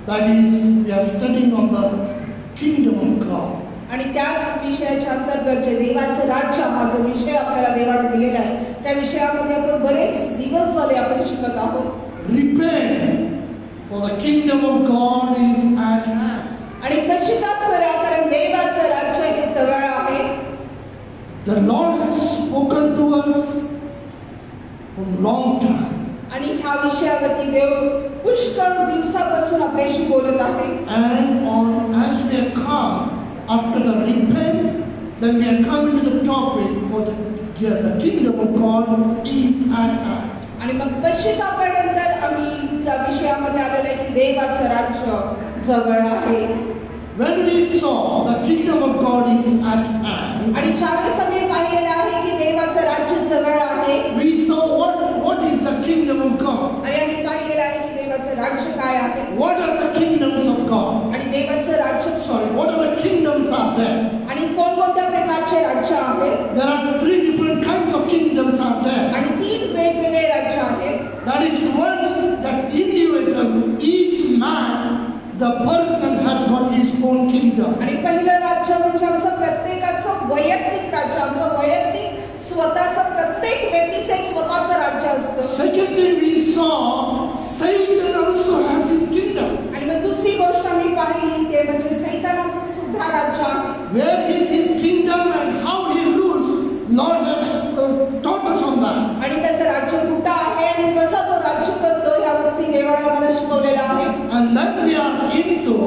That is, we are studying on the kingdom of God. आणि त्याच विषयाच्या अंतर्गत जे देवाचं राज्य हा जो विषय आपल्याला देवाने दिलेला आहे त्या विषयामध्ये आपण बरेच दिवस झाले आपण शिकत आहोत. Repent, for the kingdom of God is at hand. आणि पश्चाताप करा कारण देवाचं राज्य हे जवळ आहे. The Lord has spoken to us for a long time. आणि ह्या विषयावरती देव पुष्कळ दिवसापासून आपल्याशी बोलत आहे. And as we have come after the repent, then we are coming to the topic for the kingdom of God is at hand. आणि मग पश्चातापानंतर आम्ही त्या विषयामध्ये आलेलो आहे की देवाचं राज्य जवळ आहे. When we saw the kingdom of God is at hand, आणि ज्यावेळेस आम्ही पाहिलेलं आहे की देवाचं राज्य जवळ आहे, we saw what is the kingdom of God. आणि आम्ही पाहिलेलं आहे की देवाचं राज्य काय आहे. What are the kingdoms of God? आणि देवाचं राज्य What are the kingdoms are there? आणि कोणकोणत्या प्रकारचे राज्य आहेत. There are 3 different kinds of kingdoms are there. आणि 3 वेगवेगळे राज्य आहेत. That is one, that individual, each man, the person has got his own kingdom. आणि पहिलं राज्य म्हणजे आमचं प्रत्येकाचं वैयक्तिक राज्य, आमचं वैयक्तिक स्वतःचं प्रत्येक व्यक्तीचं एक स्वतःचं राज्य असतं. Second thing we saw, Satan also has his kingdom. आणि मग दुसरी गोष्ट आम्ही पाहिली ते म्हणजे सैतानाचं सुद्धा राज्य आहे. Where is his kingdom and how he rules? Lord has taught us on that. आणि त्याचं राज्य कुठं आहे आणि कसं तो राज्य करतो यावरती देवाने आम्हाला शिकवलेलं आहे. And then we are into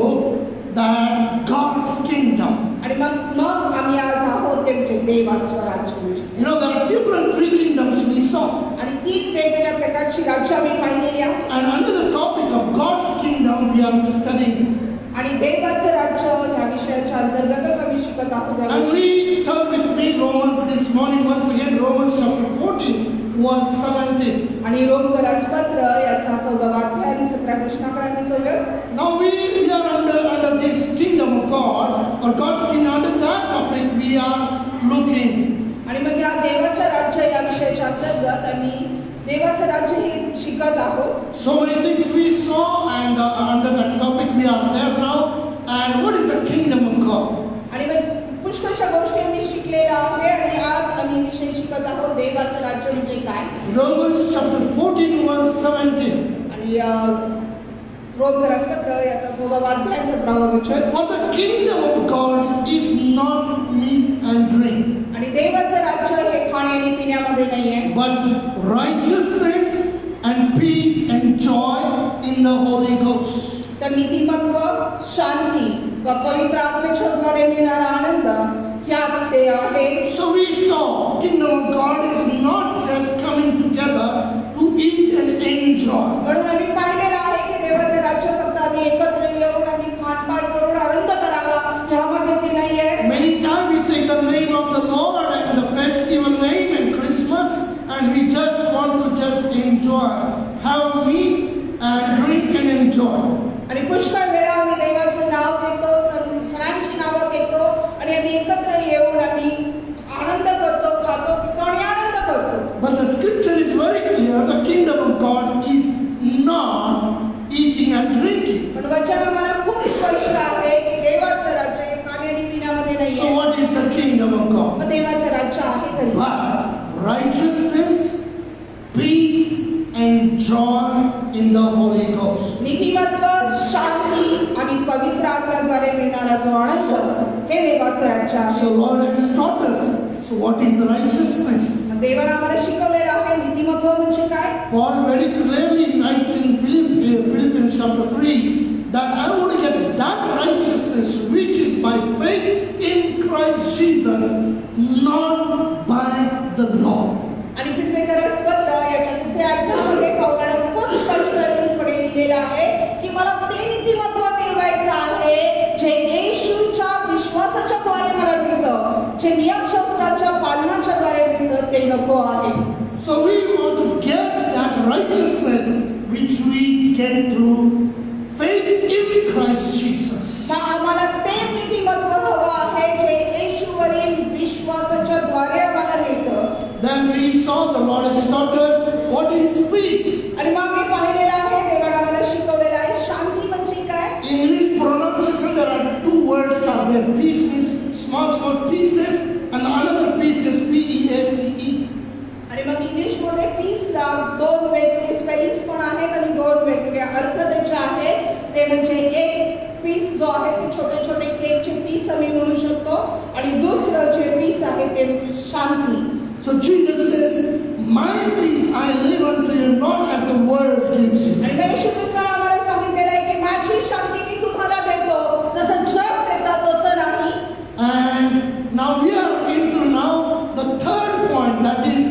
that God's kingdom. आणि मग आम्ही आज आहोत ते म्हणजे देवाचं राज्य. You know, there are different 3 kingdoms we saw. आणि 3 वेगवेगळ्या प्रकारची राज्य आम्ही पाहिलेली आहेत. And under the topic of God's kingdom we are studying. आणि देवाचं राज्य या विषयाच्या अंतर्गतच आम्ही शिकत आहोत. And we turn with me Romans this morning once again, Romans chapter 14 verse 17. आणि रोमकरास पत्र याचा 14वा अध्याय आणि 17 वचनाकडे आम्ही जाऊया. Now we are under this kingdom of God, or God's kingdom. Under that topic we are looking. आणि मग या देवाचं राज्य या विषयाच्या अंतर्गत आम्ही देवाचं राज्य हे शिकत आहोत. So many things we saw, and under that topic we are there now. And what is the kingdom of God? आणि मग पुष्कळशा गोष्टी आम्ही शिकलेल्या आहे आणि आज आम्ही विषय शिकत आहोत देवाचं राज्य म्हणजे काय. Romans chapter 14 verse 17. आणि रोमकरास पत्र याचा 14वा अध्याय 17वा वचन. For the kingdom of God is not meat and drink. आणि देवाचं राज्य हे खाणे आणि पिण्यामध्ये नाहीये, but righteousness and peace and joy in the Holy Ghost. तर नीतिमत्व, शांती व पवित्र आत्म्याच्या द्वारे मिळणारा आनंद ह्यात ते आहे. So we saw kingdom of God is not just coming together to eat and enjoy. म्हणून आम्ही पाहिलेलं आहे की देवाचे राज्य फक्त आम्ही एकत्र येऊन आणि खानपान करून आनंद करावा ह्यामध्ये ते नाहीये. Many times we take the name of the Lord and the festival name and Christmas, and we just want to just enjoy, have meat and drink and enjoy. आणि पुष्कळ वेळा आम्ही देवाचं नाव घेतो, सणांची नावं घेतो आणि आम्ही एकत्र येऊन आम्ही आनंद करतो, खातो, पितो आणि आनंद करतो. But the scripture is very clear, the kingdom of God is not eating and drinking. पण वचन आम्हाला खूप स्पष्ट आहे की देवाचं राज्य हे खाणे आणि पिण्यामध्ये नाहीये. So what is the kingdom of God? मग देवाचं राज्य आहे तरी But righteousness, peace and joy in the Holy Ghost. नीतिमत्व, शांती आणि पवित्र आत्म्याद्वारे मिळणारा जो आनंद हे देवाचं राज्य आहे. So Lord has taught us. So what is righteousness? देवाने आम्हाला शिकवलेलं आहे नीतिमत्व म्हणजे काय. Paul very clearly writes in Philippians chapter 3 that I want to get that righteousness which is by faith in Christ Jesus, not by the law. आणि फिलिप्पियरास पत्र याच्या 3ऱ्या अध्यायामध्ये पौलाने खूप स्पष्टपणे लिहिलेलं आहे की मला ते नीतिमत्व मिळवायचं आहे जे येशूच्या विश्वासाच्या द्वारे मला मिळतं, जे नियमशास्त्राच्या पालनाच्या द्वारे मिळतं ते नको आहे. So we want to get that righteousness which we get through faith in Christ Jesus. आम्हाला ते नीतिमत्व हवं आहे जे येशूवरील विश्वासाच्या द्वारे आम्हाला मिळतं. Then we saw the Lord has taught us what is peace. आणि मग मी पाहिलेलं आहे देवाने आम्हाला शिकवलेलं आहे शांती म्हणजे काय. their piece means small pieces, and another piece is P-E-A-C-E. आणि मग इंग्लिशमध्ये पीसला दोन वेगवेगळे स्पेलिंग्स पण आहेत आणि दोन वेगवेगळे अर्थ त्याचे आहेत. ते म्हणजे एक पीस जो आहे ते छोटे छोटे केकचे पीस आम्ही म्हणू शकतो आणि दुसरं जे पीस आहे ते म्हणजे शांती. So Jesus says, "My peace I live unto you, not as the world gives you." आणि येशू ख्रिस्ताने आम्हाला सांगितलेलं आहे की माझी शांती मी तुम्हाला देतो, जसं जग देतात तसं नाही. And now we are into the third point, that is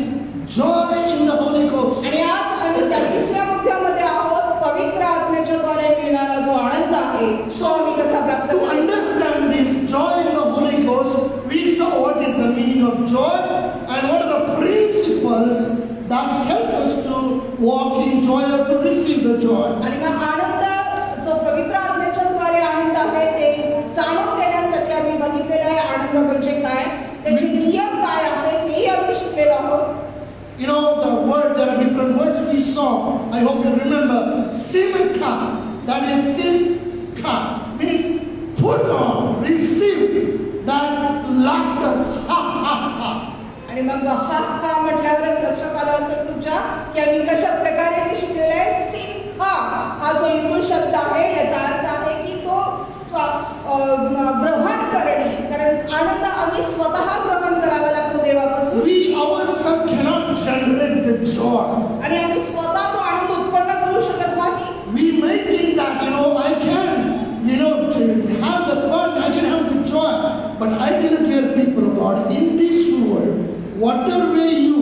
joy in the Holy Ghost. आणि आज आम्ही त्या तिसऱ्या मुद्द्यामध्ये आहोत, पवित्र आत्म्याच्या द्वारे मिळणारा जो आनंद आहे तो आम्ही कसा प्राप्त To करू. understand this joy in the Holy Ghost, we saw what is the meaning of joy and what are the principles that helps us to walk in joy or to receive the joy. आणि मग आनंद जो पवित्र आत्म्याच्या द्वारे आनंद आहे ते जाणून घेण्यासाठी आम्ही बघितलेला आहे आनंद म्हणजे काय, त्याचे नियम काय आहेत हेही आम्ही शिकलेलो आहोत. You know the word, there are different words we saw. I hope you remember. Simcha, that is simcha, means put on, receive that laughter. Ha ha ha. आणि मग हा हा म्हटल्यावरच लक्षात आलं असेल तुमच्या की आम्ही कशा प्रकारे हे शिकलेलं आहे. सिम्हा हा जो हिब्रू शब्द आहे याचा अर्थ आहे की तो ग्रहण करणे, कारण आनंद आम्ही स्वतः ग्रहण करावा लागतो देवापासून. We ourselves cannot generate the joy. आणि आम्ही स्वतः तो आनंद उत्पन्न करू शकत नाही. We may think that I can have the fun, I can have the joy, but I tell dear people of God, in this world, whatever way you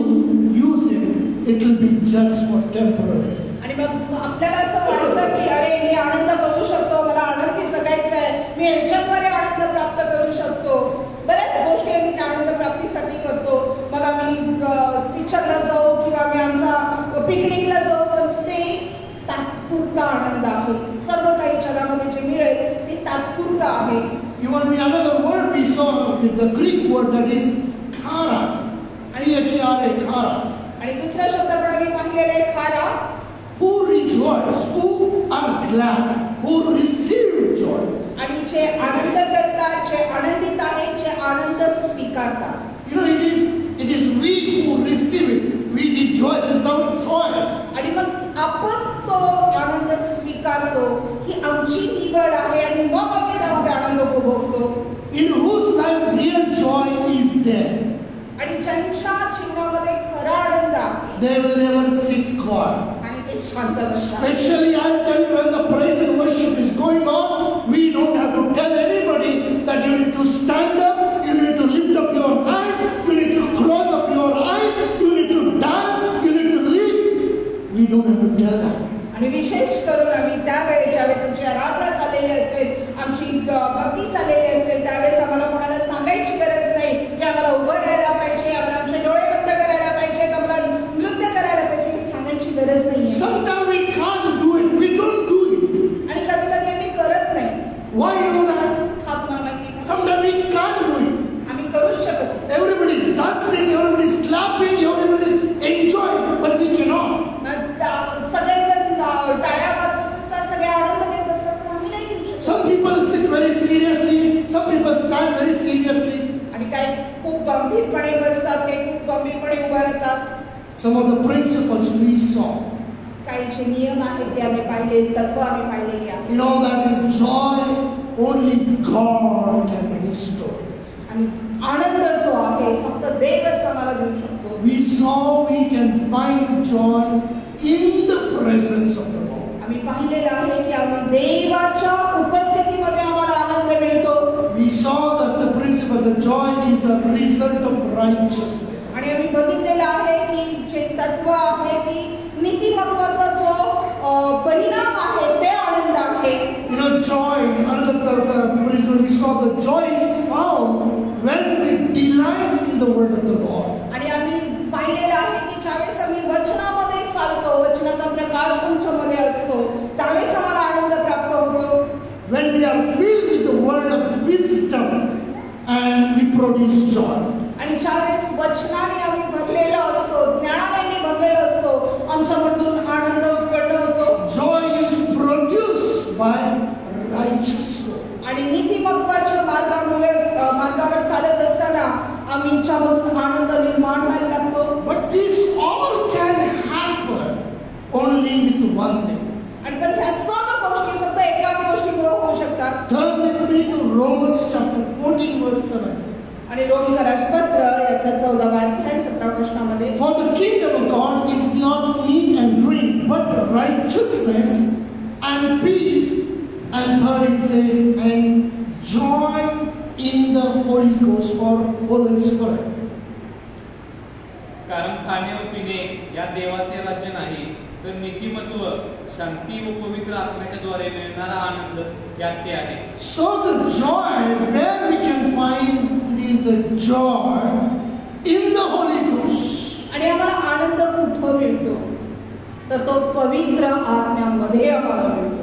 use it, it will be just for temporary. आणि मग आपल्याला असं वाटतं की अरे मी आनंद करू शकतो, मला आनंदी जगायचं आहे, मी याच्याद्वारे आनंद प्राप्त करू शकतो. बऱ्याच गोष्टी आम्ही त्या आनंद प्राप्तीसाठी करतो. मग आम्ही पिक्चरला जाऊ किंवा आम्ही आमचा पिकनिकला जाऊ, पण ते तात्पुरता आनंद आहे. सर्व काही जगामध्ये जे मिळेल ते तात्पुरता आहे. Even another word we saw, the Greek word that is chara, C-H-A-R-A, chara. आणि दुसरा शब्द पण आम्ही पाहिलेला आहे खारा. Who rejoice, who are glad, who receive joy. आणि जे आनंद करतात, जे आनंदित आहेत, जे आनंद स्वीकारतात. It is we who receive it. We rejoice. It's our choice. आणि मग आपण तो आनंद स्वीकारतो ही आमची निवड आहे आणि मग आम्ही त्यामध्ये आनंद उपभोगतो. In whose life real joy is there. आणि ज्यांच्या जीवनामध्ये खरा आनंद आहे They will never sit quiet. आणि ते शांत बसतात. Especially I tell you, when the praise and worship is going on, we don't have to tell anybody that you need to stand up, you need to lift up your hands, you need to close up your eyes, you need to dance, you need to leap. We don't have to tell that. आणि विशेष करून आम्ही त्यावेळेस ज्यावेळेस आमची आराधना चाललेली असेल, आमची भक्ती चाललेली असेल, त्यावेळेस आम्हाला कोणाला सांगायची गरज नाही की आम्हाला उभं राहायला पाहिजे, आम्हाला आमचे डोळे बंद करायला पाहिजे, आम्हाला नृत्य करायला पाहिजे, सांगायची गरज नाही. Sometimes we can't do it. We don't do it. आणि कधी कधी आम्ही करत नाही. Why you know that? हा तुम्हाला माहिती आहे? Sometimes we can't do it. आम्ही करूच शकत. Everybody is dancing, everybody is clapping, everybody is enjoying, but we cannot. सगळेजण टाळ्या वाजवत असतात, सगळे आनंद घेत असतात, पण आम्ही नाही घेऊ शकत. Some people sit very seriously, some people stand very seriously. आणि काही खूप गंभीरपणे बसतात, काही खूप गंभीरपणे उभा राहतात. Some of the principles we saw. काही जे नियम आहेत ते आम्ही पाहिले, तत्व आम्ही पाहिलेली आहेत. That is joy only God can restore. आणि आनंद जो आहे फक्त देवच आम्हाला देऊ शकतो. We saw we can find joy in the presence of the Lord. आम्ही पाहिलेलं आहे की आम्ही देवाच्या उपस्थितीमध्ये आम्हाला आनंद मिळतो. We saw that the principle, the joy is a result of righteousness. आणि आम्ही बघितलेलं आहे की जे तत्व आहे की नीतिमत्वाचा जो परिणाम आहे ते आनंद आहे. Joy, another reason we saw the joy is found when we delight in the word of the Lord. आणि आम्ही पाहिलेलं आहे की ज्यावेळेस आम्ही वचनामध्ये चालतो, वचनाचा प्रकाश आमच्यामध्ये असतो, त्यावेळेस आम्हाला आनंद प्राप्त होतो. When we are filled with the word of wisdom and we produce joy. आणि ज्यावेळेस वचनाने आम्ही भरलेलो असतो, ज्ञानाने भरलेलो असतो, आमच्यामधून आनंद उत्पन्न होतो. Joy is produced by righteous. आणि नीतिमत्वाच्या मार्गामुळे मार्गावर चालत असताना आमच्यामधून आनंद निर्माण व्हायला लागतो. But this all can happen only with one thing. आणि पण ह्या सर्व गोष्टी फक्त एकाच गोष्टीमुळे होऊ शकतात. Turn with me to Romans chapter 14 verse 7. आणि रोमकरास पत्र याचा 14वा अध्याय 17 प्रश्नामध्ये, For the kingdom of God is not meat and drink, but righteousness and peace. And third it says, and joy in the Holy Ghost or Holy Spirit. कारण खाणे व पिणे या देवाचे राज्य नाही, तर नीतिमत्व, शांती व पवित्र आत्म्याच्या द्वारे मिळणारा आनंद यात ते आहे. So the joy where we can find is the joy in the Holy Ghost. आणि आम्हाला आनंद कुठं मिळतो तर तो पवित्र आत्म्यामध्ये आम्हाला मिळतो.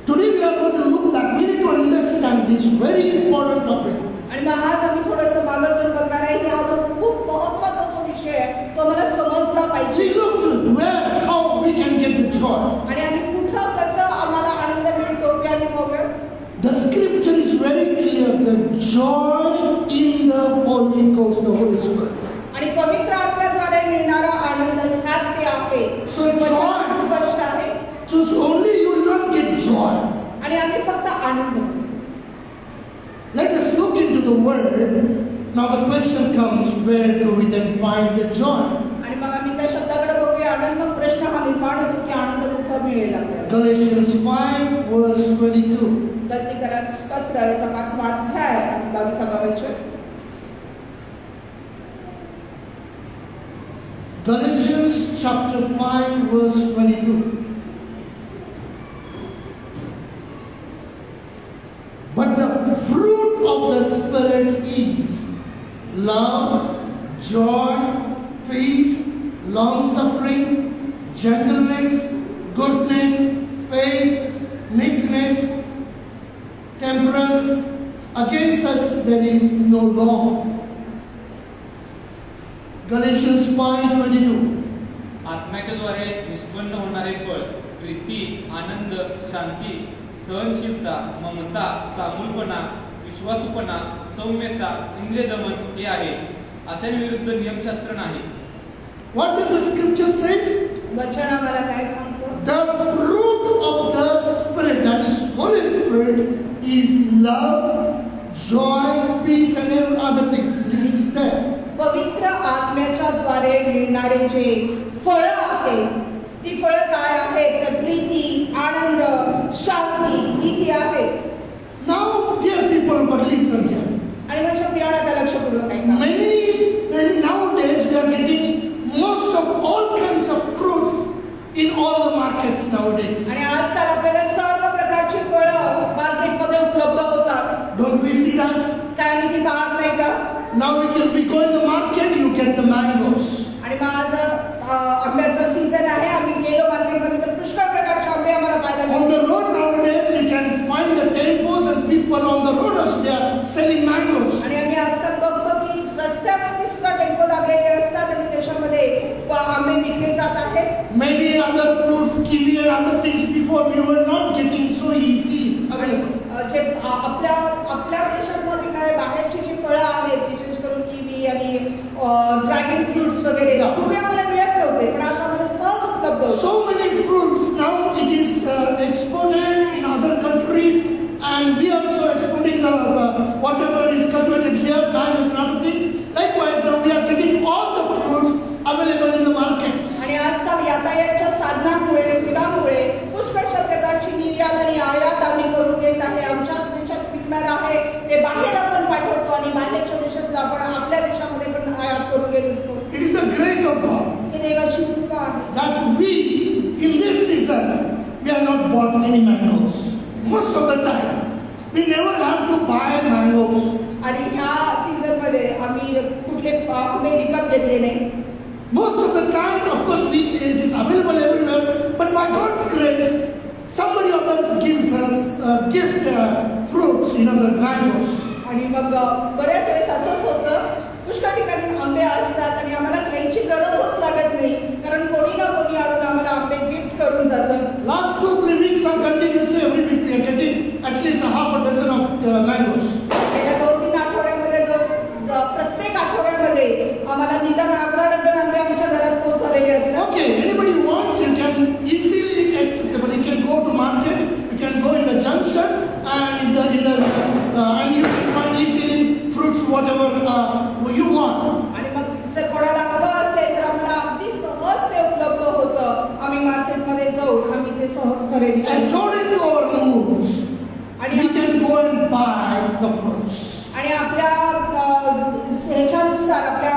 Today we are going to look that we need to understand this very important topic. आणि मग आज आम्ही थोडंसं मागासून बघणार आहे की हा जो खूप महत्त्वाचा जो विषय आहे तो मला समजला We पाहिजे. look to where, how we can get the joy. आणि आम्ही कुठं कसं आम्हाला आनंद मिळतो ते आम्ही बघूया. The scripture is very clear, the joy in the Holy Ghost, the Holy Spirit. आणि पवित्र आत्म्याद्वारे मिळणारा आनंद ह्यात ते आहे. So joy, स्पष्ट आहे. so only you will not get joy. आणि आम्ही फक्त आनंद. Let us look into the word. Now the question comes, where do we then find the joy? आणि मग आम्ही त्या शब्दाकडे बघूया. आनंद मग प्रश्न हा निर्माण होतो की आनंद कुठं मिळेल आपल्याला. Galatians 5 verse 22. गलातीकरास पत्र याचा 5वा अध्याय आणि 22वा वचन. Galatians chapter 5 verse 22. But the fruit of the Spirit is love, joy, peace, long-suffering, gentleness, goodness, faith, meekness, temperance. Against such there is no law. Galatians 5:22. आत्म्याच्या द्वारे निष्पन्न होणारे फळ प्रीती, आनंद, शांती, सहनशीलता, ममता, चांगुलपणा, विश्वासूपणा, सौम्यता, इंद्रिय दमन हे आहे. अशांविरुद्ध नियमशास्त्र नाही. What does the scripture says? वचन आम्हाला काय सांगतो? The fruit of the Spirit, that is Holy Spirit, is love, joy, peace, and every other things. This is there. पवित्र आत्म्याच्या द्वारे मिळणारे जे फळं आहेत ती फळं काय आहेत तर प्रीती, आनंद, शांती ही आहेत. Now, dear people, but listen here. आणि माझ्या प्रियाला त्या लक्षपूर्वक ऐका. Many nowadays we are getting most of all kinds of fruits in all the markets nowadays. आणि आजकाल आपल्याला सर्व प्रकारची फळं मार्केटमध्ये उपलब्ध होतात. Don't we see that? काय आम्ही ती पाहत नाही का? Now we go in the market, you get the mangoes. आणि मग आज आंब्याचा सीझन आहे. आम्ही गेलो मार्केटमध्ये तर पुष्कळ प्रकारचे आंबे आम्हाला पाहायला On मिळतात. the road nowadays, you can find the tempos and people on the road they are selling mangoes. आणि आम्ही आजकाल बघतो की रस्त्यावरती सुद्धा टेम्पो लागलेले असतात आणि त्याच्यामध्ये आंबे विकले जात आहेत. Many other fruits, kiwi and other things before we were not getting so easy available. जे आपल्या देशात विकणारे बाहेरची जी फळं आहेत विशेष करून किवी आणि ड्रॅगन फ्रुट्स वगैरे पूर्वी आम्हाला मिळत नव्हते पण आता आम्हाला सहज उपलब्ध होते. So many fruits now it is exported in other countries and we also exporting the whatever is cultivated here, mangoes and other things. Likewise, we are getting all the fruits available in the markets. आणि आजकाल यातायातच्या साधनांमुळे सुविधांमुळे पुष्कळशा प्रकारची निर्यात आणि आयात आम्ही करून घेत आहे. आमच्या देशात विकणार आहे ते बाहेर आपण पाठवतो आणि बाहेरच्या देशात आपण आपल्या देशामध्ये पण आयात करून घेत असतो. It is the grace of God ही देवाची कृपा आहे. that we in this season we are not bought any mangoes. Most of the time we never have to buy mangoes. आणि ह्या सीझन मध्ये आम्ही कुठले आंबे विकत घेतले नाही. Most of the time, of course, it is available everywhere. But by God's grace, somebody else gives us gift fruits, the mangoes. आणि मग बऱ्याच वेळेस असंच होतं पुष्कळ ठिकाणी आंबे असतात आणि आम्हाला घ्यायची गरजच लागत नाही कारण कोणी ना कोणी आणून आम्हाला आंबे गिफ्ट करून जातं. Last 2-3 weeks are continuously every week we are getting at least a half a dozen of mangoes. गेल्या 2-3 आठवड्यामध्ये खरेदी करू. According to our moods, आणि we can go and buy the fruits. आणि आपल्या ह्याच्यानुसार आपल्या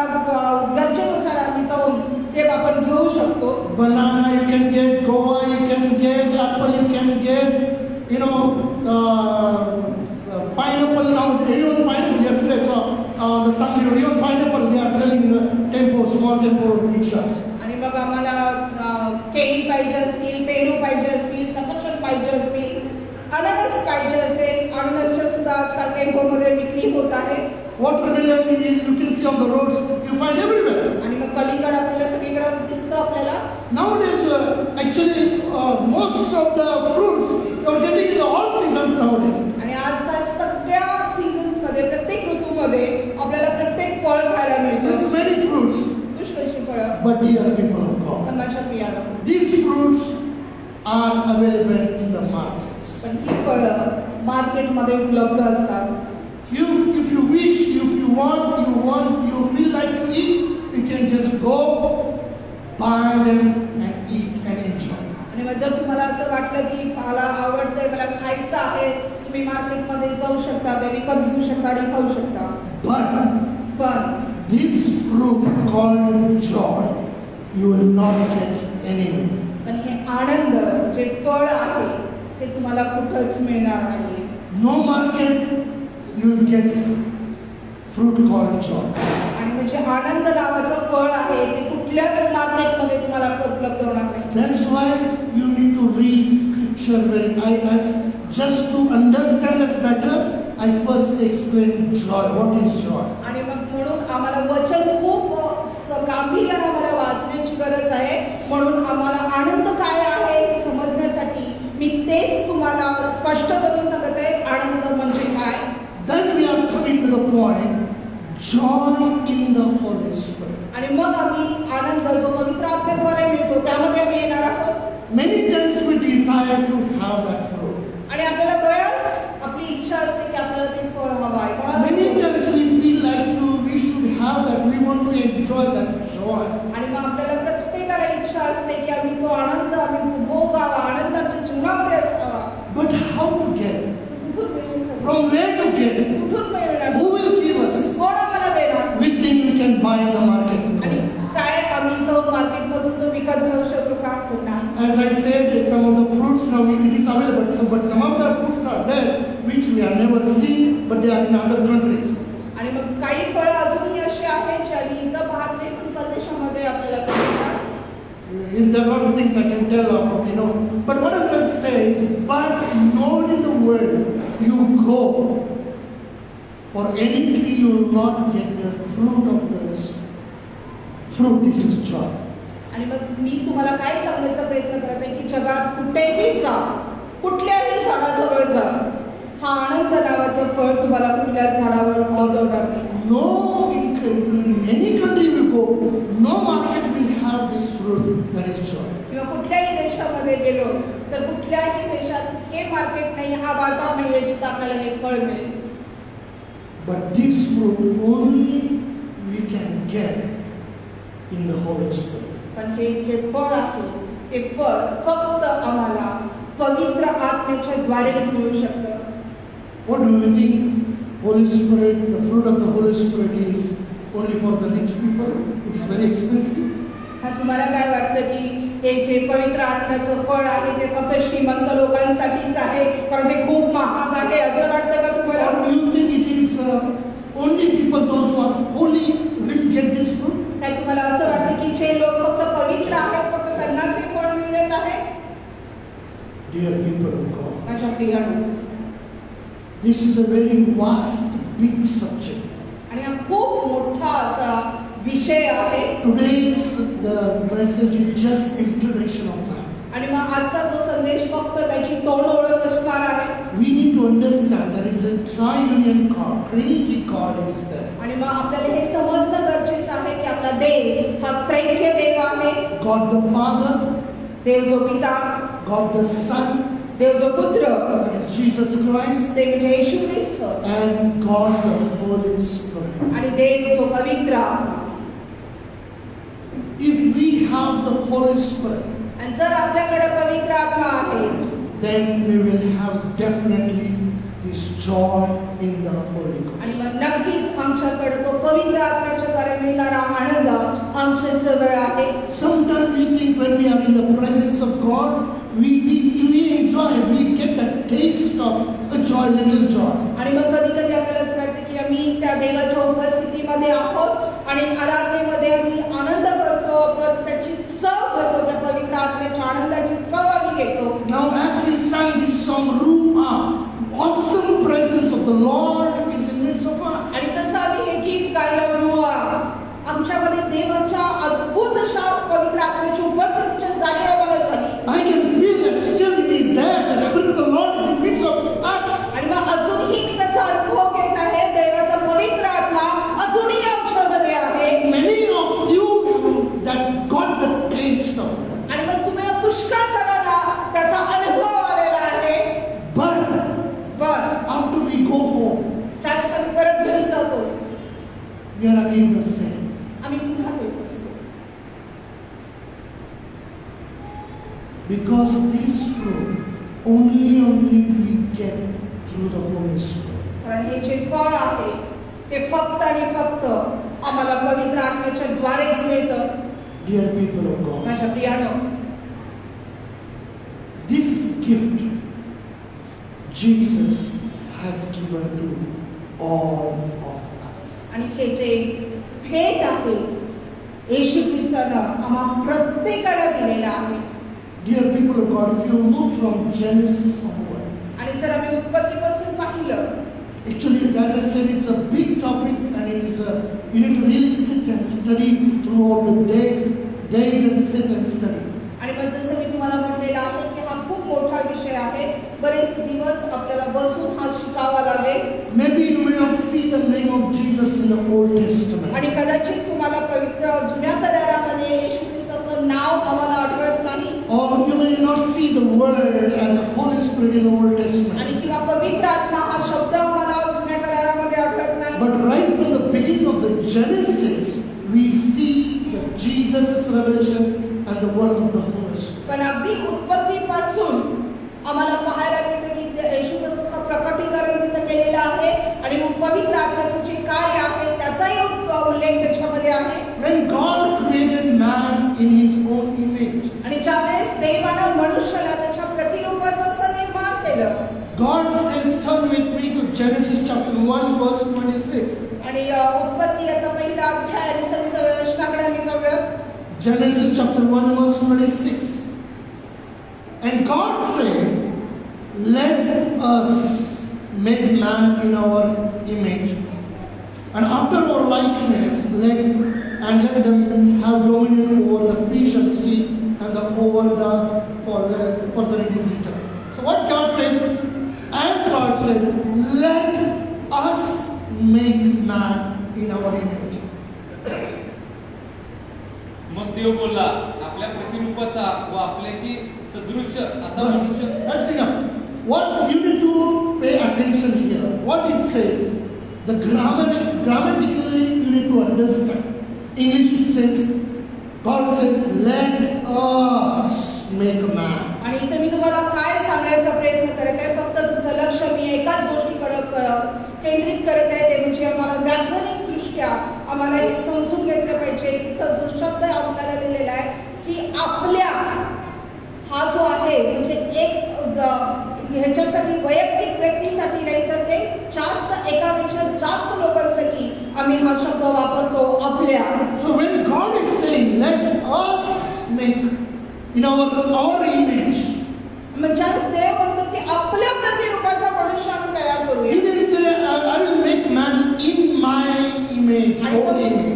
गरजेनुसार आम्ही जाऊन ते आपण घेऊ शकतो. Banana you can get, guava you can get, apple you can get, pineapple now, even pineapple, yesterday I saw the Sunday, even pineapple they are selling in the tempo, small tempo rickshaws. आणि मग आम्हाला केळी पाहिजे असतील, पेरू पाहिजे असतील, सफरचंद पाहिजे असतील, अननस पाहिजे असेल, अननसच्या सुद्धा आजकाल टेम्पोमध्ये विक्री होत आहे. Watermelon you can see on the roads, you find everywhere. आणि मग कलिंगड आपल्याला सगळीकडे दिसतं आपल्याला. Nowadays, actually, most of the fruits you are getting in the all seasons nowadays. आणि आजकाल सगळ्या सीझन्स मध्ये प्रत्येक ऋतूमध्ये आपल्याला प्रत्येक फळ खायला मिळतं. There's many fruits, पुष्कळशी फळं. but dear people of God, पण माझ्या प्रियाला, these fruits are available in the markets. पण ही फळं मार्केटमध्ये उपलब्ध असतात. If you wish, if you want, you feel like to eat, you can just go, buy them and eat and enjoy. आणि मग जर तुम्हाला असं वाटलं की मला आवडतंय, मला खायचं आहे, तुम्ही मार्केटमध्ये जाऊ शकता, ते विकत घेऊ शकता आणि खाऊ शकता. पण this fruit called joy, you will not get anywhere. पण हे आनंद जे फळ आहे ते तुम्हाला कुठंच मिळणार नाही. No market you will get fruit called joy. आणि म्हणजे आनंद नावाचं फळ आहे ते कुठल्याच मार्केटमध्ये तुम्हाला उपलब्ध होणार नाही. That's why you need to read scripture very just to understand us better. I first explain joy. What is joy? आणि मग म्हणून आम्हाला वचन खूप गांभीर्याने आम्हाला वाचण्याची गरज आहे. म्हणून आम्हाला आनंद काय आहे हे समजण्यासाठी मी तेच तुम्हाला स्पष्ट करून सांगते. आनंद म्हणजे काय. Then we are coming to the point, joy in the Holy Spirit. आणि मग आम्ही आनंद जो पवित्र आत्म्याद्वारे मिळतो त्यामध्ये आम्ही येणार आहोत. Many times we desire to have that fruit. आणि आपल्याला बऱ्याच आपली इच्छा असते की आपल्याला ते फळ हवं आहे. Many times we feel like we should have that. We want to enjoy that joy. आणि मग आपल्याला प्रत्येकाला इच्छा असते की आम्ही तो आनंद आम्ही भोगावा, आनंद आमच्या जीवनामध्ये असावा. But how to get it? कुठून मिळेल सगळं? From where to get it? कुठून मिळणार? Who will give us? कोण आम्हाला देणार? We think we can buy in the market. आणि काय आम्ही जाऊन मार्केटमधून तो विकत घेऊ शकतो का? नाही. As I said, some of the fruits now it is available, but some of the fruits are there which we have never seen, but they are in other countries. आणि मग काही फळं अजूनही अशी आहेत जी आम्ही इथं पाहत नाही पण परदेशामध्ये आपल्याला दिसतात. There are a lot of things I can tell about, But what I'm trying to say is, but nowhere in the world you go, for any tree you will not get the fruit of this fruit. This is joy. आणि मग मी तुम्हाला काय सांगण्याचा प्रयत्न करत आहे की जगात कुठेही जा, कुठल्याही झाडाजवळ जा, हा आनंद नावाचं फळ तुम्हाला कुठल्या झाडावर मोजवणार नाही. No, in any country we go, no market will have this fruit. That is joy. किंवा कुठल्याही देशामध्ये गेलो तर कुठल्याही देशात हे मार्केट नाही, हा बाजार नाही आहे जिथं आपल्याला हे फळ मिळेल. But this fruit only we can get in the Holy Spirit. पण हे जे फळ आहे ते फळ फक्त आम्हाला पवित्र आत्म्याच्या द्वारेच मिळू शकतं. What do you think? Holy Spirit, the fruit of the Holy Spirit is only for the rich people? It is very expensive. तुम्हाला काय वाटतं की हे जे पवित्र आत्म्याचं फळ आहे ते फक्त श्रीमंत लोकांसाठीच आहे, कारण ते खूप महाग आहे असं वाटतं का तुम्हाला? Or do you think it is only people, those who are holy, will get this fruit? काय तुम्हाला असं वाटतं की जे लोक फक्त पवित्र आहेत फक्त त्यांनाच हे फळ मिळत आहे? Dear people of God, माझ्या प्रियानो, this is a very vast, big subject. आणि हा खूप मोठा असा विषय आहे. Today's the message is just introduction of that. आणि मग आजचा जो संदेश फक्त त्याची तोंड ओळख असणार आहे. We need to understand there is a triunion God, Trinity God is there. आणि मग आपल्याला हे समजणं गरजेचं आहे की आपला देव हा त्रैक्य देव आहे. God the Father, देव जो पिता, God the Son, देव जो पुत्र, that is Jesus Christ, ते म्हणजे येशू ख्रिस्त, and God the Holy Spirit. आणि देव जो पवित्र आत्मा. If we have the Holy Spirit, आणि जर आपल्याकडे पवित्र आत्मा आहे, then we will have definitely this joy in the Holy Ghost. आणि मग नक्कीच आमच्याकडे तो पवित्र आत्म्याच्या द्वारे मिळणारा आनंद आमच्या जवळ आहे. Sometimes we think when we are in the presence of God, we enjoy, we get the taste of a joy, little joy. आणि मग कधी कधी आपल्याला असं वाटतं की आम्ही त्या देवाच्या उपस्थितीमध्ये आहोत आणि आराधनेमध्ये आम्ही आनंद करतो, पण त्याची चव घेतो, त्या पवित्र आत्म्याच्या आनंदाची चव आम्ही घेतो. Now as we sang this song, Ruah, awesome presence of the Lord is in midst of us. आणि तसं आम्ही हे गीत गायलं, रुआ, आमच्यामध्ये देवाच्या अद्भुत अशा पवित्र आत्म्याची उपस्थितीची जाणीव आम्हाला झाली. I can feel that still it is there. The Spirit of the Lord is in midst of us. आणि मग अजूनही मी त्याचा अनुभव घेत आहे. देवाचा पवित्र आत्मा अजूनही आमच्यामध्ये आहे. Many of you that got the taste of it. आणि मग तुम्ही पुष्कळ जणांना त्याचा अनुभव आलेला आहे. But after we go home, ज्यावेळेस आम्ही परत घरी जातो, we are again the same. आम्ही पुन्हा तेच असतो. Because this fruit only we get through the Holy Spirit. कारण हे जे फळ आहे ते फक्त आणि फक्त आम्हाला पवित्र आत्म्याच्या द्वारेच मिळतं. Dear people of God, माझ्या प्रियानो, this gift Jesus has given to all of us. आणि हे जे भेट आहे येशू ख्रिस्तानं आम्हा प्रत्येकाला दिलेलं आहे. Dear people of God, if you look from Genesis onward, आणि जर आम्ही उत्पत्तीपासून पाहिलं, actually, as I said, it's a big topic and it is you need to really sit and study throughout the days and sit and study. आणि मग जसं मी तुम्हाला म्हटलेलं आहे की हा खूप मोठा विषय आहे. बरेच दिवस आपल्याला बसून हा शिकावा लागेल. Maybe you may not see the name of Jesus in the Old Testament. आणि कदाचित तुम्हाला पवित्र जुन्या करारामध्ये येशू ख्रिस्ताचं नाव आम्हाला आढळत नाही. Or you may not see the word as a Holy Spirit in the Old Testament. आणि किंवा पवित्र आत्मा हा शब्द आम्हाला जुन्या करारामध्ये आढळत नाही. But right from the beginning of the Genesis, we see that Jesus' revelation and the work of the Holy Spirit. पण अगदी उत्पत्तीपासून आम्हाला पाहायला मिळतं की येशू ख्रिस्ताचं प्रकटीकरण तिथं केलेलं आहे आणि पवित्र आत्म्याचं जे कार्य आहे त्याचाही उल्लेख त्याच्यामध्ये आहे. When God created man in His own image, आणि ज्यावेळेस देवानं मनुष्याला त्याच्या प्रतिरूपाचं असं निर्माण केलं, God says, turn with me to Genesis chapter 1 verse 26. आणि उत्पत्ती याचा पहिला अध्याय आणि 26व्या वचनाकडे आम्ही जाऊया. Genesis chapter 1 verse 26. And God said, let us make man in our image, and after our likeness, let them have dominion over the fish and the sea, and over the further it is written. So what God says, and God said, let us make man in our image. मग देव बोलला, आपल्या प्रतिरूपाचा व आपल्याशी सदृश्य असा मनुष्य. Let's sing up. What you need to pay attention here. What it says, the grammatically you need to understand. English it says, God said, let us make a man. आणि इथे मी तुम्हाला काय सांगायचा प्रयत्न करत आहे, फक्त तुमचं लक्ष मी एकाच गोष्टीकडे केंद्रित करत आहे, ते म्हणजे आम्हाला व्याकरणिक दृष्ट्या आम्हाला हे समजून घेतलं पाहिजे. तिथं जो शब्द आपल्याला लिहिलेला आहे की आपल्या, हा जो आहे म्हणजे एक ह्याच्यासाठी वैयक्तिक व्यक्तीसाठी नाही तर ते जास्त एकापेक्षा जास्त लोकांसाठी आम्ही हा शब्द वापरतो, आपल्या. So when God is saying, let us make in our image, म्हणजे देव म्हणतो की आपल्या प्रतिरूपाचा मनुष्य आम्ही तयार करूया. He didn't say, I will make man in my image.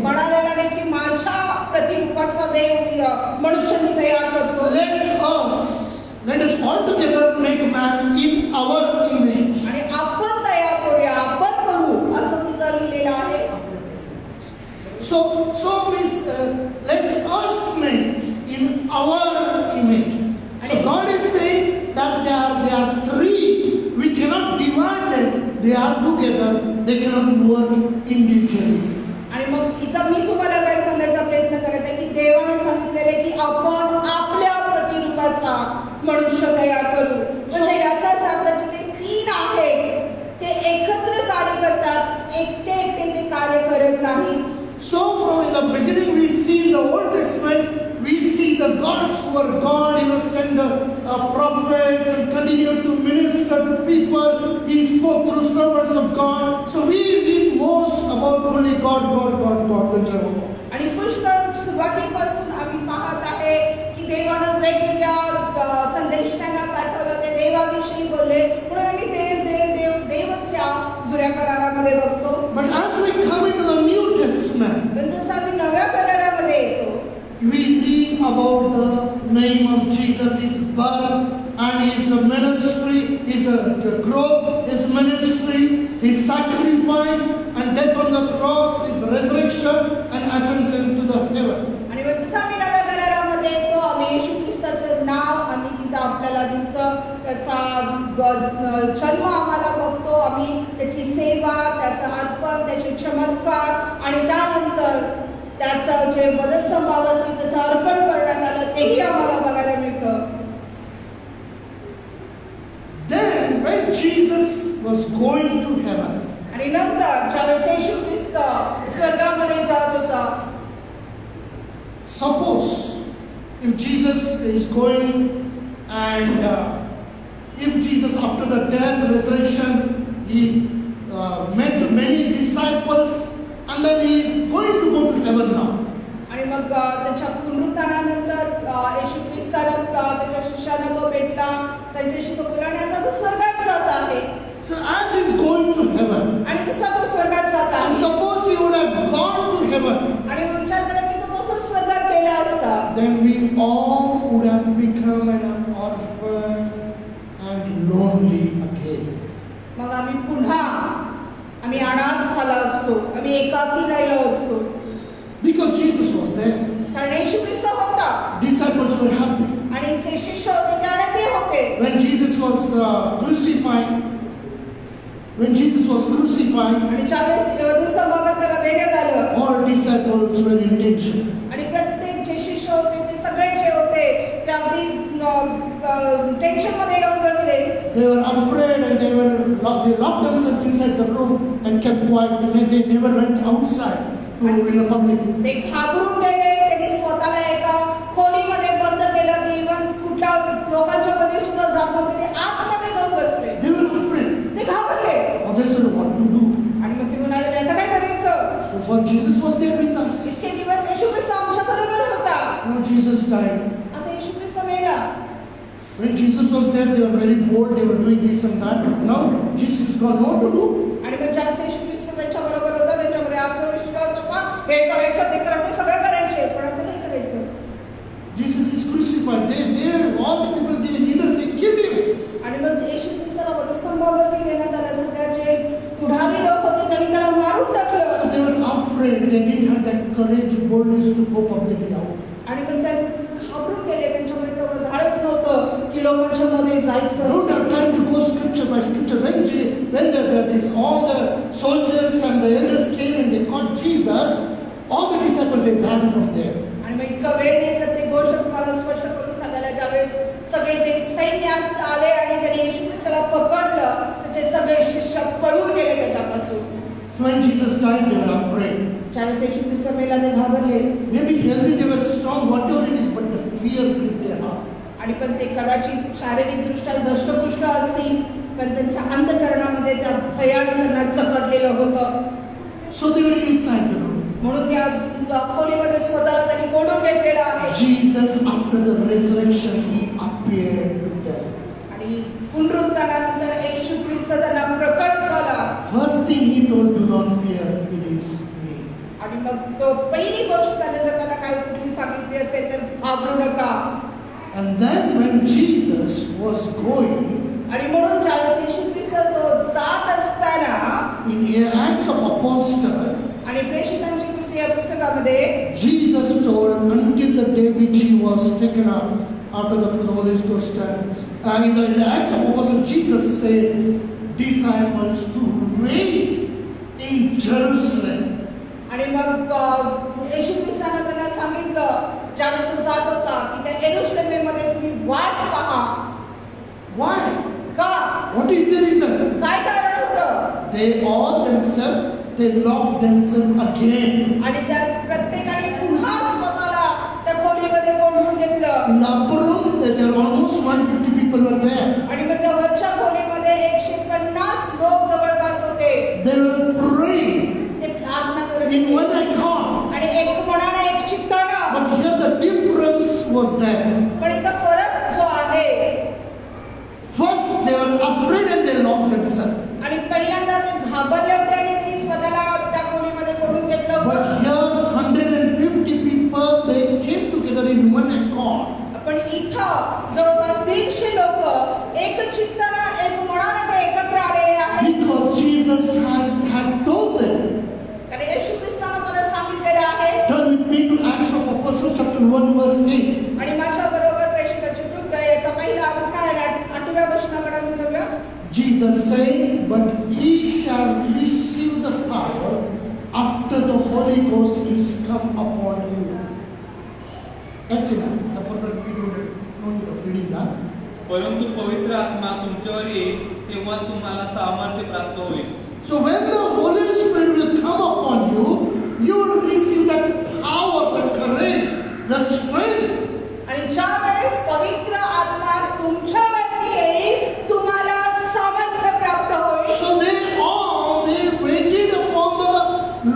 म्हणालेला नाही की माझ्या प्रतिरूपाचा देव मनुष्य मी तयार करतो. Let us all together make man in our image. आणि आपण तयार करूया, आपण करू असं तिथं लिहिलेलं आहे. So means let us make in our image. So God is saying that there are three. We cannot divide them. They are together. They cannot work individually. आणि मग इथं मी तुम्हाला काय सांगायचा प्रयत्न करत आहे की देवाने सांगितलेले की आपण आपल्या प्रतिरूपाचा मनुष्य तयार करू. पण करत नाही. So from in the beginning we see in the Old Testament, we see the gods who are God, sent prophets and continued to minister to people. He spoke through servants of God. So we read most about only God. आणि पुष्कळ सुरुवातीपासून आम्ही पाहत आहे की देवानं वेगवेगळ्या संदेश त्यांना पाठवलं, ते देवाविषयी बोलले, म्हणून आम्ही देवच या जुन्या करारामध्ये बघतो. But as we come into the New Testament, पण जसं आम्ही नव्या करारामध्ये येतो, we read about the name of Jesus, his birth and his ministry, his growth, his ministry, his sacrifice and death on the cross, his resurrection and ascension to the heaven. आणि मग जसं आम्ही नव्या करारामध्ये येतो, आम्ही येशू ख्रिस्ताचं नाव आम्ही तिथं आपल्याला दिसतं, त्याचा जन्म आम्हाला बघतो, आम्ही त्याची सेवा, त्याचं अर्पण, त्याचे चमत्कार आणि त्यानंतर त्याचं जे वधस्तंभावरती त्याचं अर्पण करण्यात आलं तेही आम्हाला बघायला मिळतं. Then when Jesus was going to heaven, आणि नंतर ज्यावेळेस येशू ख्रिस्त स्वर्गामध्ये जात होता, suppose if Jesus is going and if Jesus after the death, resurrection, he met many disciples and then he is going to go to heaven now. आणि मग त्याच्या पुनरुत्थानानंतर येशू ख्रिस्तानं त्याच्या शिष्यांना तो भेटला, त्यांच्याशी तो बोलण्याचा तो स्वर्गात जात आहे. So as he is going to heaven, आणि जसा तो स्वर्गात जात and आहे, suppose he would have gone to heaven, आणि विचार करा की तो कसं स्वर्गात गेला असता, then we all would have become an orphan and lonely again. मग आम्ही पुन्हा अनाथ झाला असतो, आम्ही एकाकी राहिलो असतो. Because Jesus was there. कारण येशू ख्रिस्त होता Disciples were happy. आणि जे शिष्य होते ते आनंदी होते. When Jesus was crucified, आणि ज्यावेळेस वधस्तंभावर त्याला देण्यात आलं, all disciples were in tension. आणि प्रत्येक जे शिष्य होते ते सगळे जे होते ते अगदी टेन्शन मध्ये येऊन बसले. They were afraid and they locked themselves inside the room and kept quiet and they never went outside to in the public. ते घाबरून गेले, त्यांनी स्वतःला एका खोलीमध्ये बंद केलं, ते इव्हन कुठल्या लोकांच्या मध्ये सुद्धा जात नव्हते, ते आतमध्ये जाऊन बसले. They were afraid. ते घाबरले. They said, what to do? आणि मग ते म्हणाले आता काय करायचं. So far Jesus was there with us. इतके दिवस येशू ख्रिस्त आमच्या बरोबर होता, Now Jesus died. आता येशू ख्रिस्त मेला. When Jesus was there, they were very bold. They were doing this and that. Now Jesus is gone. What to do? आणि मग ज्यावेळेस येशू ख्रिस्त त्यांच्या बरोबर होता, त्यांच्यामध्ये आत्मविश्वास होता, हे करायचं ते करायचं सगळं करायचे, पण आता काय करायचं. Jesus is crucified. All the people, they killed him. आणि मग येशू ख्रिस्ताला वधस्तंभावरती देण्यात आलं. सगळ्या जे पुढारी लोक होते त्यांनी त्याला मारून टाकलं. So they were afraid. They didn't have that courage, boldness to go publicly out. आणि मग त्या घाबरून गेले, त्यांच्यामध्ये तेवढं धाडस नव्हतं की लोकांच्या मध्ये जायचं. Don't have time to go scripture by scripture. When all the soldiers and the elders came and they caught Jesus, all the disciples they ran from there. आणि मग इतका वेळ नाही, प्रत्येक गोष्ट तुम्हाला स्पष्ट करून सांगायला. ज्यावेळेस सगळे ते सैन्यात आले आणि त्यांनी येशू ख्रिस्ताला पकडलं, तर ते सगळे शिष्य पळून गेले त्याच्यापासून. So when Jesus died, they were afraid. ज्यावेळेस येशू ख्रिस्त मेला ते घाबरले. Maybe healthy, they were strong, whatever it is, but the fear gripped their heart. आणि पण ते कदाचित शारीरिक दृष्ट्या दष्टपुष्ट असतील, पण त्यांच्या अंतःकरणामध्ये त्या भयानं त्यांना जखडलेलं होतं. So they were inside the room. म्हणून त्या खोलीमध्ये स्वतःला त्यांनी कोंडून घेतलेलं आहे. Jesus, after the resurrection, he appeared to them. आणि पुनरुत्थानानंतर येशू ख्रिस्त त्यांना प्रकट झाला. First thing he told, do not fear, it is me. आणि मग तो पहिली गोष्ट त्याने जर त्याला काही कुठली सांगितली असेल तर घाबरू नका. And then when Jesus was going, आणि म्हणून ज्यावेळेस येशू ख्रिस्त तो जात असताना in Acts of Apostles, आणि प्रेषितांची कृती या पुस्तकामध्ये Jesus told until the day which he was taken up after the Holy Ghost, and in the Acts of Apostles, Jesus said, disciples to wait in Jerusalem. आणि मग येशू ख्रिस्तानं त्यांना सांगितलं ज्यावेळेस तो जात होता की त्या येरुशलेममध्ये तुम्ही वाट पहा. Why? का? What is the reason? काय कारण होतं? They all themselves they locked themselves again. आणि त्या प्रत्येकाने पुन्हा स्वतःला त्या खोलीमध्ये कोंडून घेतलं. In the upper room, there were almost 150 people were there. आणि मग त्या वरच्या खोलीमध्ये 150 लोक जवळपास होते. They were praying ते प्रार्थना करत in होते. one accord. आणि एक मनाने एक चित्ताने. But here the difference was there. पण इथं फरक जो आहे, First, they were afraid and they locked themselves. आणि पहिल्यांदा ते घाबरले होते आणि त्यांनी स्वतःला त्या खोलीमध्ये कोंडून घेतलं But होतं. here, 150 people, they came together in one accord. पण इथं जवळपास 150 लोक एक चित्तानं एक मनानं ते एकत्र आलेले आहेत. Because Jesus had told them. कारण येशू ख्रिस्तानं मला सांगितलेलं आहे. Turn with me to Acts of Apostles chapter 1 verse 8. आणि माझ्या बरोबर प्रेषिताचे कृत्य याचा पहिला अध्याय 8व्या वचनाकडे मी जाऊया. Jesus said, but ye shall receive the power after the Holy Ghost is come upon you. That's enough. Further we don't need of reading that. परंतु पवित्र आत्मा तुमच्यावर येईल तेव्हा तुम्हाला सामर्थ्य प्राप्त होईल. So when the Holy Spirit will come upon you, you will receive that power, the courage, the strength. आणि ज्या वेळेस पवित्र आत्मा तुमच्यावरती येईल, तुम्हाला सामर्थ्य प्राप्त होईल. So they waited upon the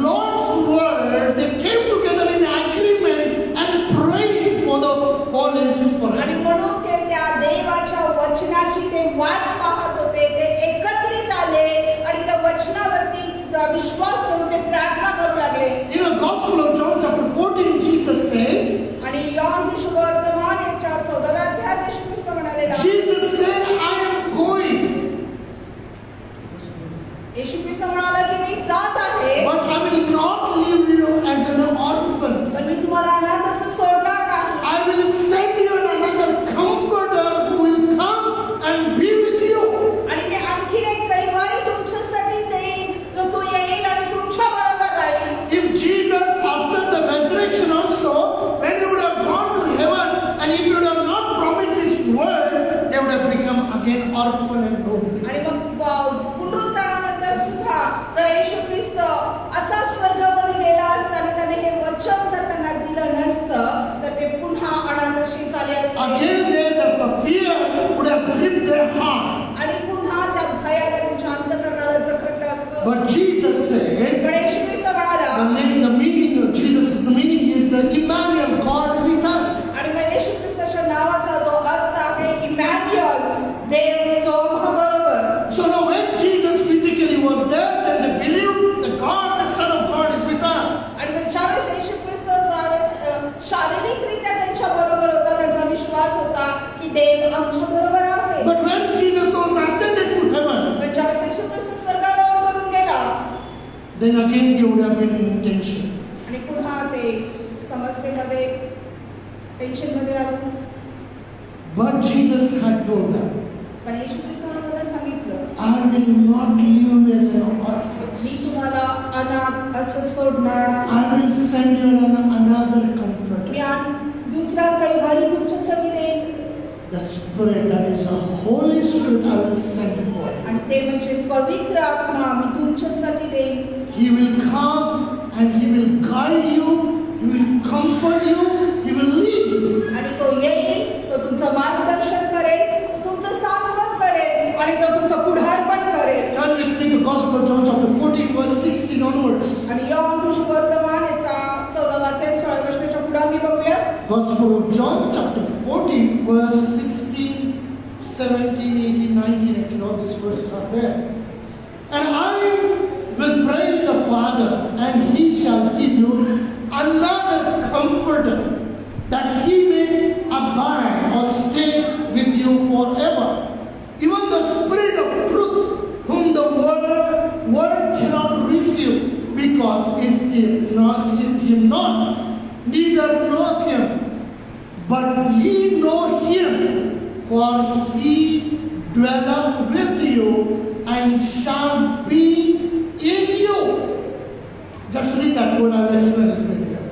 Lord's word. They came together in agreement and prayed for the Holy Spirit. आणि म्हणून ते त्या देवाच्या वचनाची ते वाट पाहत होते. ते एकत्रित आले आणि त्या वचनावरती विश्वास ठेवून ते प्रार्थना करू लागले. In the Gospel of John chapter 14, Jesus said, आणि योहान सुवर्तमान याच्या 14व्या अध्यायात येशू ख्रिस्त म्हणाले, Jesus said, I am going, येशू ख्रिस्त म्हणाला की मी जात आहे, but I will not leave you as an orphans. पण मी तुम्हाला अनाथ असं सोडणार नाही. I will send you another comforter who will come and be with you. आणि मी आणखी एक कैवारी तुमच्यासाठी देईन, जो तो येईल आणि तुमच्या बरोबर राहील. If Jesus, after the resurrection also, when he would have gone to heaven and if he would have not promised his word, they would have become again orphan and lonely. आणि मग पुनरुत्थानानंतर सुद्धा जर येशू ख्रिस्त असा स्वर्गामध्ये गेला असता आणि त्याने हे वचन जर त्यांना दिलं नसतं, तर ते पुन्हा अनाथाशी झाले असते. Again there the fear would have gripped their heart. आणि पुन्हा त्या भयाला त्यांच्या अंतःकरणाला जखडलं असतं. But Jesus said, पण येशू ख्रिस्त म्हणाला, the meaning of Jesus is the meaning is the Emmanuel, God with us. आणि मग येशू ख्रिस्ताच्या नावाचा जो अर्थ आहे इमॅन्युअल, देव जो बरोबर. So now when Jesus physically was there, then they believed that God, the Son of God, is with us. आणि मग ज्यावेळेस येशू ख्रिस्त शारीरिकरित्या त्यांच्या बरोबर होता, त्यांचा विश्वास होता की देव आमच्या बरोबर आहे. But when Jesus was ascended to heaven, पण ज्यावेळेस येशू ख्रिस्त स्वर्गारोहण करून गेला, then again they would have been in tension. आणि पुन्हा ते समस्येमध्ये टेन्शनमध्ये आलो. But Jesus had told them, पण येशू ख्रिस्ताने सांगितलं, I will not leave you as an orphan. मी तुम्हाला अनाथ असं सोडणार नाही. I will send you another comforter. मी दुसरा कैवारी तुमच्यासाठी देईन. The Spirit, that is the Holy Spirit, I will send for. आणि ते म्हणजे पवित्र आत्मा मी तुमच्यासाठी देईन. He will come and He will guide you. He will comfort you. He will lead you. आणि तो येईल, तो तुमचं मार्गदर्शन करेल, तो तुमचं सांत्वन करेल आणि तो तुमचं पुढारपण करेल. Turn with me to Gospel of John chapter 14 verse 16 onwards. आणि योहान सुवर्तमान याचा 14व्या अध्याय 16व्या वचनाच्या पुढे आम्ही बघूया. Gospel of John chapter 14 verse 16, 17, 18, 19, actually all these verses are there. And I will pray the Father, and He shall give you another comforter, that He may abide or stay with you forever. Even the Spirit of truth, whom the world cannot receive, because it seeth Him not, neither knoweth Him. But ye know Him, for He dwelleth with you and shall be in you. Just read that word, I will explain it here.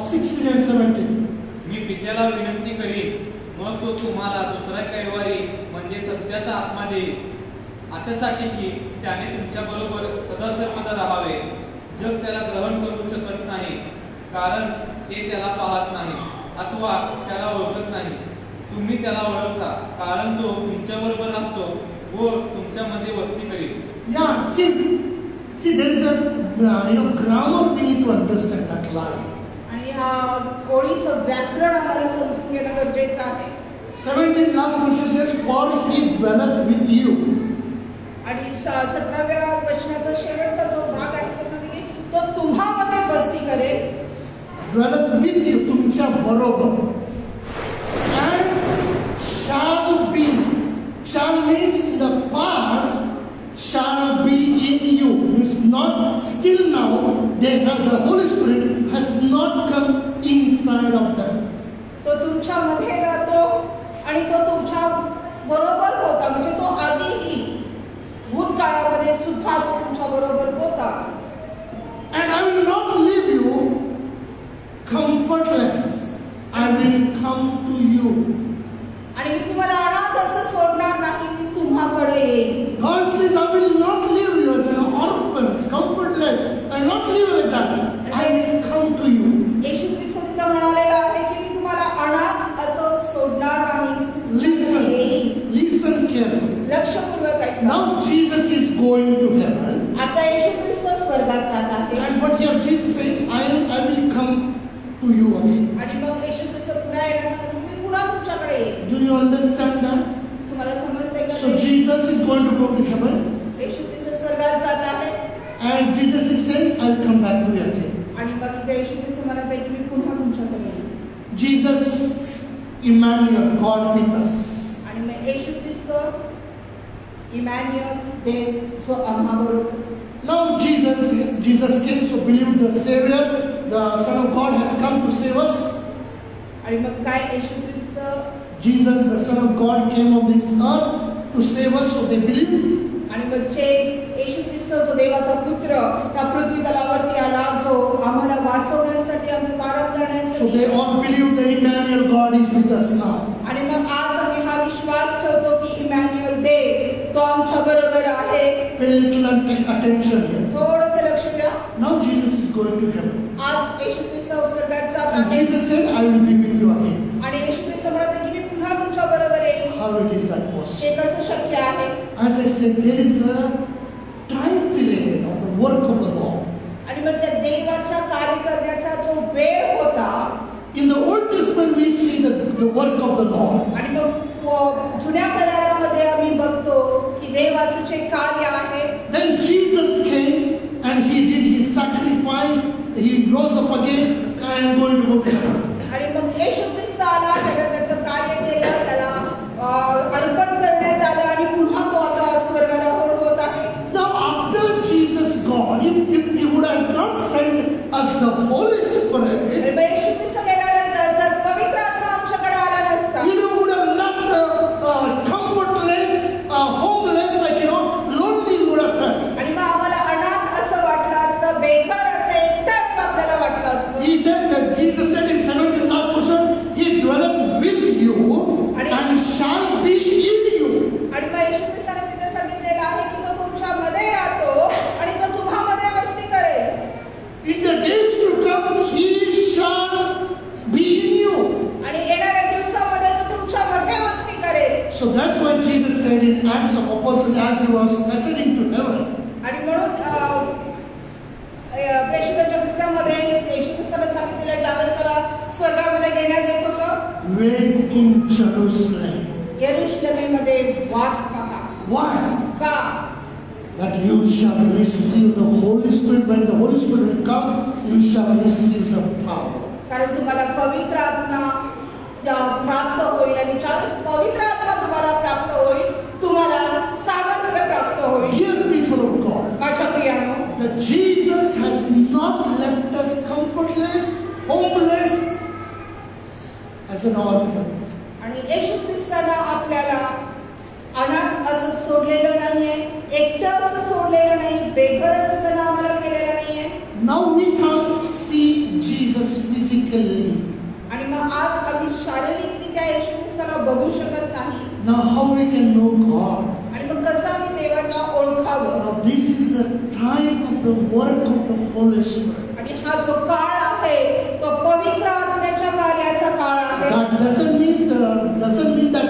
16 and 17. मी पित्याला विनंती करीन, मग तो तुम्हाला दुसरा कैवारी म्हणजे सत्याचा आत्मा देईल. अशासाठी की त्याने तुमच्या बरोबर सदा सर्वदा राहावे. जग त्याला ग्रहण करू शकत नाही, कारण ते त्याला पाहत नाही अथवा त्याला ओळखत नाही. तुम्ही त्याला ओळखता, कारण तो तुमच्या बरोबर राहतो व तुमच्यामध्ये वस्ती करेल. Yeah, see, there is a grammar we need to understand that line. आणि ह्या ओळीचं व्याकरण आम्हाला समजून घेणं गरजेचं आहे. 17 last verse says, "For he dwelleth with you." आणि 17व्या वचनाचा शेवटचा जो भाग आहे तो सांगतो की तो तुम्हामध्ये वस्ती करेल. Dwelleth with you, तुमच्या बरोबर. And shall be. Shall means in the past. Shall be in you. Means not still now. They have the Holy Spirit has not come inside of them. तो तुमच्यामध्ये राहतो आणि तो तुमच्या बरोबर होता. म्हणजे तो आधीही भूतकाळामध्ये सुद्धा तो तुमच्या बरोबर होता. And I will not leave you comfortless. I will come to you. आणि मी तुम्हाला अनाथ असं सोडणार नाही, मी तुम्हाकडे येईल. God says, I will not leave you as an orphans, comfortless. I will not leave you like that. I will come to you. येशू ख्रिस्त म्हणालेला आहे की मी तुम्हाला अनाथ असं सोडणार नाही. Listen carefully. लक्षपूर्वक ऐका. Now Jesus is going to heaven. आता येशू ख्रिस्त स्वर्गात जात आहे. And what here Jesus saying, I will come to you again. आणि मग येशू ख्रिस्त पुन्हा येण्यासाठी मी पुन्हा तुमच्याकडे येईल. Do you understand that? तुम्हाला समजतंय का? So Jesus is going to go to heaven. येशू ख्रिस्त स्वर्गात जात आहे. And Jesus is saying, I'll come back to you again. आणि मग इथे येशू ख्रिस्त म्हणत आहे की मी पुन्हा तुमच्याकडे येईल. Jesus, Emmanuel, God with us. आणि मग येशू ख्रिस्त इमॅन्युअल देव जो आम्हाबरोबर. Now Jesus came, so believe the Savior, the Son of God has come to save us. आणि मग काय येशू ख्रिस्त Jesus, the Son of God, came on this earth to save us, so they believe. आणि मग जे येशू ख्रिस्त जो देवाचा पुत्र त्या पृथ्वी तलावरती आला, जो आम्हाला वाचवण्यासाठी आमचं कारण So करण्यासाठी. they all believe that Emmanuel God is with us now. आणि मग आज आम्ही हा विश्वास ठेवतो की इमॅन्युअल देव तो आमच्या बरोबर आहे. Pay a little attention here. थोडंसं लक्ष द्या. Now Jesus is going to heaven. आज येशू ख्रिस्त स्वर्गात जात And आहे. Jesus said, I will be with you again. आणि येशू ख्रिस्त म्हणत आहे की मी पुन्हा तुमच्या बरोबर येईल. How it is that possible? हे कसं शक्य आहे? As I said, there is a time period of the work of the Lord. आणि मग त्या देवाच्या कार्य करण्याचा जो वेळ होता. In the Old Testament, we see the work of the Lord. आणि मग जुन्या करारामध्ये आम्ही बघतो की देवाचे जे कार्य आहे. Then Jesus came and he did his sacrifice. He rose up again. I am going to go to heaven. आणि मग येशू ख्रिस्त आला, त्याचं कार्य केलं, त्याला अर्पण करण्यात आलं आणि पुन्हा तो आता स्वर्गारोहण होत आहे. Now after Jesus gone, if he would have not sent us the Holy Spirit, येशू ख्रिस्त गेल्यानंतर जर पवित्र आत्मा आमच्याकडे आला नसता, we would have left comfortless, homeless, like lonely would have felt. आणि मग आम्हाला अनाथ असं वाटलं असतं, बेघर असं एकटंच आपल्याला वाटलं असतं. He said that Jesus said in 17th portion, He dwelleth with you and shall be in you. आणि मग येशू ख्रिस्ताने तिथे सांगितलेलं आहे की तो तुमच्यामध्ये राहतो आणि तो तुम्हामध्ये वस्ती करेल. In the days to come, He shall be in you. आणि येणाऱ्या दिवसामध्ये तो तुमच्यामध्ये वस्ती करेल. So that's why Jesus said in Acts of Apostles, as He was ascending to heaven. आणि म्हणून प्रेषितांच्या कृत्यामध्ये येशू ख्रिस्ताने सांगितलेलं ज्यावेळेस त्याला स्वर्गामध्ये घेण्यात येत होतं, Wait in Jerusalem. यरूशलेममध्ये वाट पहा. Why? का? That you shall receive the Holy Spirit. When the Holy Spirit will come, you shall receive the power. कारण तुम्हाला पवित्र आत्मा प्राप्त होईल आणि ज्यावेळेस पवित्र आत्मा तुम्हाला प्राप्त होईल, तुम्हाला सामर्थ्य प्राप्त होईल. Dear people of God, माझ्या प्रियानो, that Jesus has not left us comfortless, homeless, as an orphan. आणि येशू ख्रिस्ताने आपल्याला अनाथ असं सोडलेलं नाहीये, एकटं असं सोडलेलं नाही, बेघर असं त्यानं आम्हाला केलेलं नाहीये. Now we can't see Jesus physically. आणि मग आज आम्ही शारीरिकरित्या येशू ख्रिस्ताला बघू शकत नाही. Now how we can know God? आणि मग कसं आम्ही देवाच्या time of the work of the Holy Spirit. आणि हा जो काळ आहे तो पवित्र आत्म्याच्या कार्याचा काळ आहे. That doesn't mean that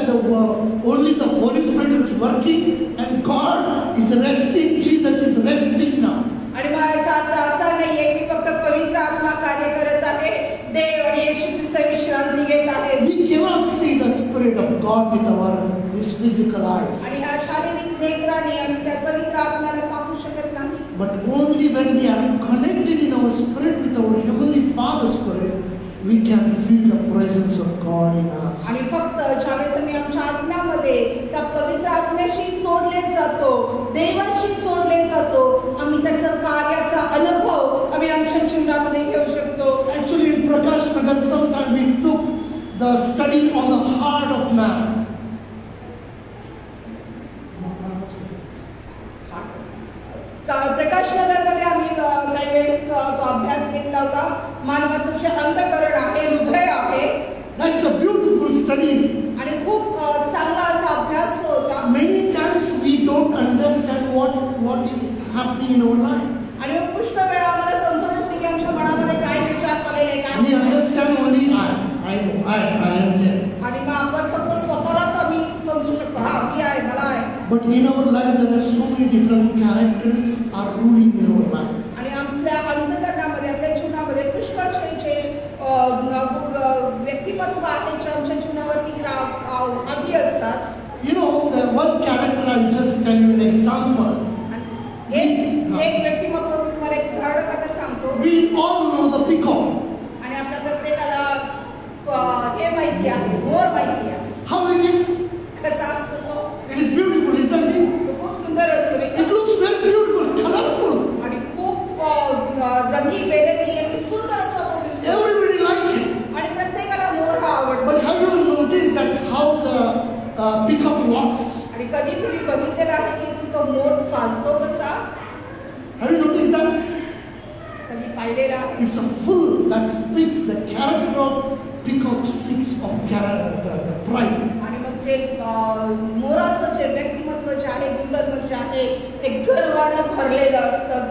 only the Holy Spirit is working and God is resting. Jesus is resting now. आणि माझा अर्थ असा नाहीये की फक्त पवित्र आत्मा कार्य करत आहे, देव आणि येशू ख्रिस्त विश्रांती घेत आहे. We cannot see the Spirit of God with our physical eyes. आणि ह्या शारीरिक नेत्राने आम्ही त्या पवित्र आत्म्याला पाहू शकत नाही. But only when we are connected in our spirit with our Heavenly Father's Spirit, we can feel the presence of God in us. आणि फक्त ज्यावेळेस आम्ही आमच्या आत्म्यामध्ये त्या पवित्र आत्म्याशी जोडले जातो, देवाशी जोडले जातो, आम्ही त्याच्या कार्याचा अनुभव आम्ही आमच्या जीवनामध्ये घेऊ शकतो. Actually, in Prakash Nagar, sometime we took the study on the heart of man. Prakash Nagar मध्ये आम्ही काही वेळेस तो अभ्यास घेतला होता. मानवाचं जे अंतःकरण आहे, हृदय आहे. That's a beautiful study. आणि खूप चांगला असा अभ्यास होता. Many times we don't understand what is happening in our life. आणि पुष्कळ वेळा आम्हाला समजत नसते की आमच्या मनामध्ये काय विचार चाललेले काय. We understand only I am there. आणि मग आपण फक्त स्वतःलाच आम्ही समजू शकतो, हा मी आहे, मला आहे. But in our life there are so many different characters are ruling in our life. आणि आपल्या अंतःकरणामध्ये, आपल्या जीवनामध्ये पुष्कळ जे व्यक्तिमत्व आहेत जे आमच्या जीवनावरती आधी असतात. You know, the one character, I'll just tell you an example. एक व्यक्तिमत्व मी तुम्हाला एक उदाहरण आता सांगतो. We all know the peacock. आणि आपल्या प्रत्येकाला हे माहिती आहे, मोर माहिती आहे. How it is? कसा असतो तो? It is beautiful, isn't it? तो खूप सुंदर असतो. It looks very beautiful, colorful. आणि खूप रंगीबेरंगी आणि सुंदर असा तो दिसतो. Everybody like it. आणि प्रत्येकाला मोर हा आवडतो. But have you noticed that how the peacock walks? आणि कधी तुम्ही बघितलेलं आहे की तो मोर चालतो कसा? Have you noticed that? कधी पाहिलेला आहे? It's a full that speaks the character of peacock speaks of character, the pride. आणि मग जे मोराचं जे व्यक्तिमत्व जे आहे, गुणधर्म जे आहे, ते गर्वानं भरलेलं असतं.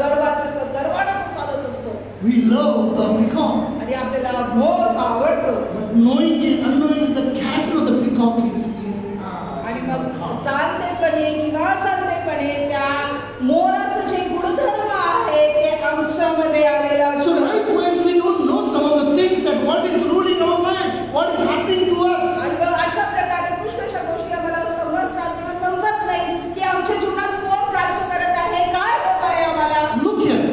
गर्वानं तो चालत असतो. We love the peacock. आणि आपल्याला मोर आवडतो. But knowing it, unknowing the character of the peacock is in आणि मग जाणतेपणे किंवा जाणतेपणे त्या मोराचं जे गुणधर्म आहे ते आमच्यामध्ये आलेलं So असतं. likewise, we don't know some of the things that what is ruling our mind, what is happening to us. आणि मग अशा प्रकारे पुष्कळशा गोष्टी आम्हाला समजतात किंवा समजत नाही की आमच्या जीवनात कोण राज्य करत आहे, काय होत आहे आम्हाला. Look here.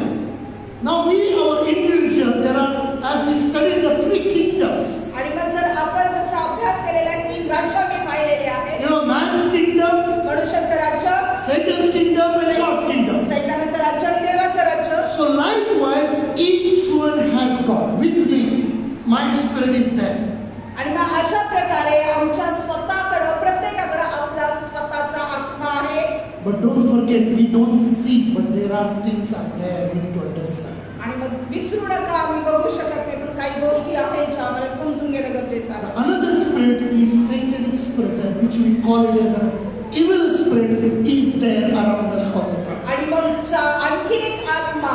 Now we, our individual, there are, as we studied the three kingdoms. आणि मग जर आपण जसा अभ्यास केलेला आहे, 3 राज्य मी पाहिलेले आहेत. You know, man's kingdom, मनुष्याचं राज्य, Satan's kingdom, and God's kingdom. सैतानाचं राज्य आणि देवाचं राज्य. So likewise, each one has God. With me, my spirit is there. आणि मग अशा प्रकारे आमच्या स्वतःकडं, प्रत्येकाकडं आपला स्वतःचा आत्मा आहे. But don't forget, we don't see, but there are things are there we need to understand. आणि मग विसरू नका, आम्ही बघू शकत नाही, पण काही गोष्टी आहेत ज्या आम्हाला समजून घेणं गरजेचं आहे. Another spirit is satanic spirit, which we call it as an evil spirit, is there around us all the time. आणि मग आणखी एक आत्मा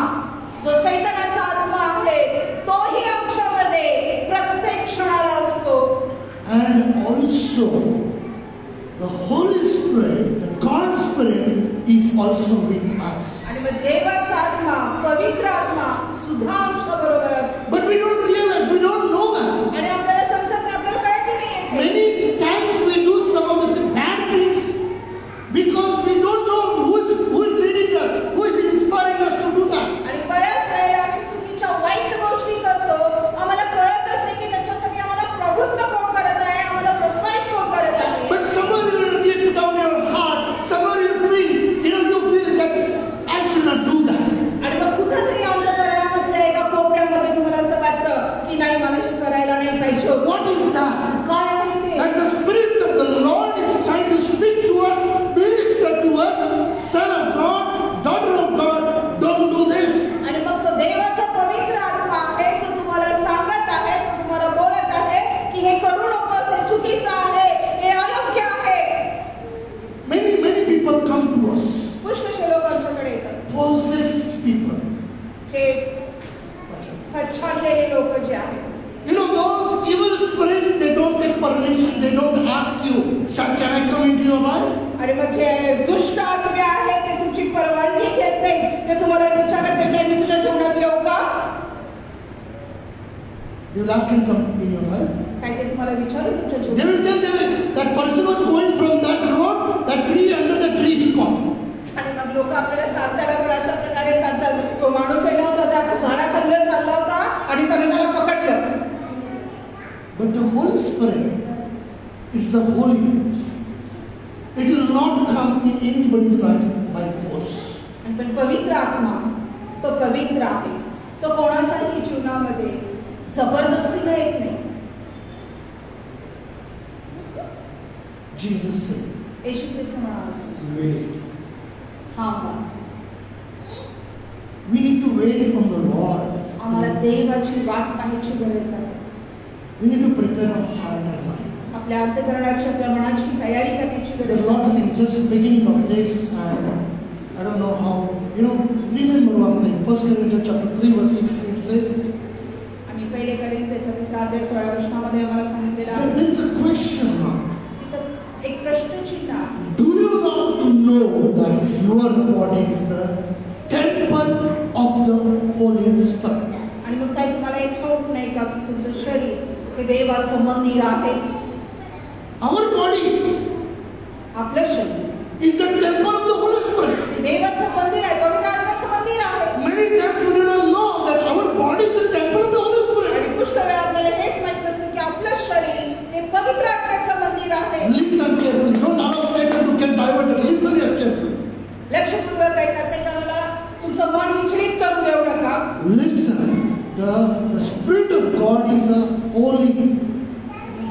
जो सैतानाचा आत्मा आहे, तोही आमच्यामध्ये प्रत्येक क्षणाला असतो. And also, the Holy Spirit, the God Spirit, is also with us. आणि मग देवाचा आत्मा, पवित्र आत्मा सुद्धा आमच्या बरोबर असतो. But we don't realize, we don't know that. आणि आपल्याला समजत नाही, आपल्याला कळत नाही. Many times we do some of the bad things because we don't know who is leading us, who is inspiring us to do that. आणि बऱ्याच वेळेला आम्ही चुकीच्या वाईट गोष्टी करतो, आम्हाला कळत नसते की त्याच्यासाठी आम्हाला प्रवृत्त कोण करत आहे, आम्हाला प्रोत्साहित कोण करत आहे. But somewhere deep down your heart, somewhere you feel that I should not do that. आणि मग कुठेतरी अंतःकरणामध्ये एका कोपऱ्यामध्ये तुम्हाला असं वाटतं You will ask him come in your life. काहीतरी तुम्हाला विचारू तुमच्या They जीवनात. will tell them that person was going from that road, that tree, under the tree he caught. आणि मग लोक आपल्याला सांगतात बरं अशा प्रकारे सांगतात तो माणूस आहे नव्हता त्या झाडाखाली चालला होता आणि त्याला पकडलं. But the Holy Spirit is the Holy. It will not come in anybody's life by force. आणि पण पवित्र आत्मा तो पवित्र आहे. तो कोणाच्याही जीवनामध्ये जबरदस्तीने येत नाही. Jesus said, येशू ख्रिस्त म्हणाला wait. थांबा. We need to wait on the Lord. आम्हाला देवाची वाट पाहण्याची गरज आहे. We need to prepare our heart and mind. आपल्या अंतःकरणाच्या आपल्या मनाची तयारी करण्याची There's गरज a lot आहे. of things. Just beginning of this, I don't know how. Remember one thing. 1 Corinthians chapter 3 verse 16 it says. आणि पहिले करिंथीच्या 3:16 वचनामध्ये आम्हाला सांगितलेलं आहे. There is a question now. तिथं एक प्रश्नचिन्ह आहे. Do you not know that your body is the temple of the Holy Spirit? आणि मग काही तुम्हाला एक ठाऊक नाही का की तुमचं शरीर हे देवाचं मंदिर आहे. Our body आपलं शरीर is the temple of the Holy Spirit. देवाचं मंदिर आहे. पवित्र आत्म्याचं मंदिर आहे. Many times we do not know that our body is the temple of the Holy Spirit. आणि पुष्कळ वेळा आपल्याला हेच माहित नसतं की आपलं शरीर हे पवित्र आत्म्याचं मंदिर आहे. Listen carefully. Don't allow Satan to get diverted. Listen here carefully. लक्षपूर्वक ऐका. सैतानाला तुमचं मन विचलित करू देऊ नका. Listen. The Spirit of God is a holy.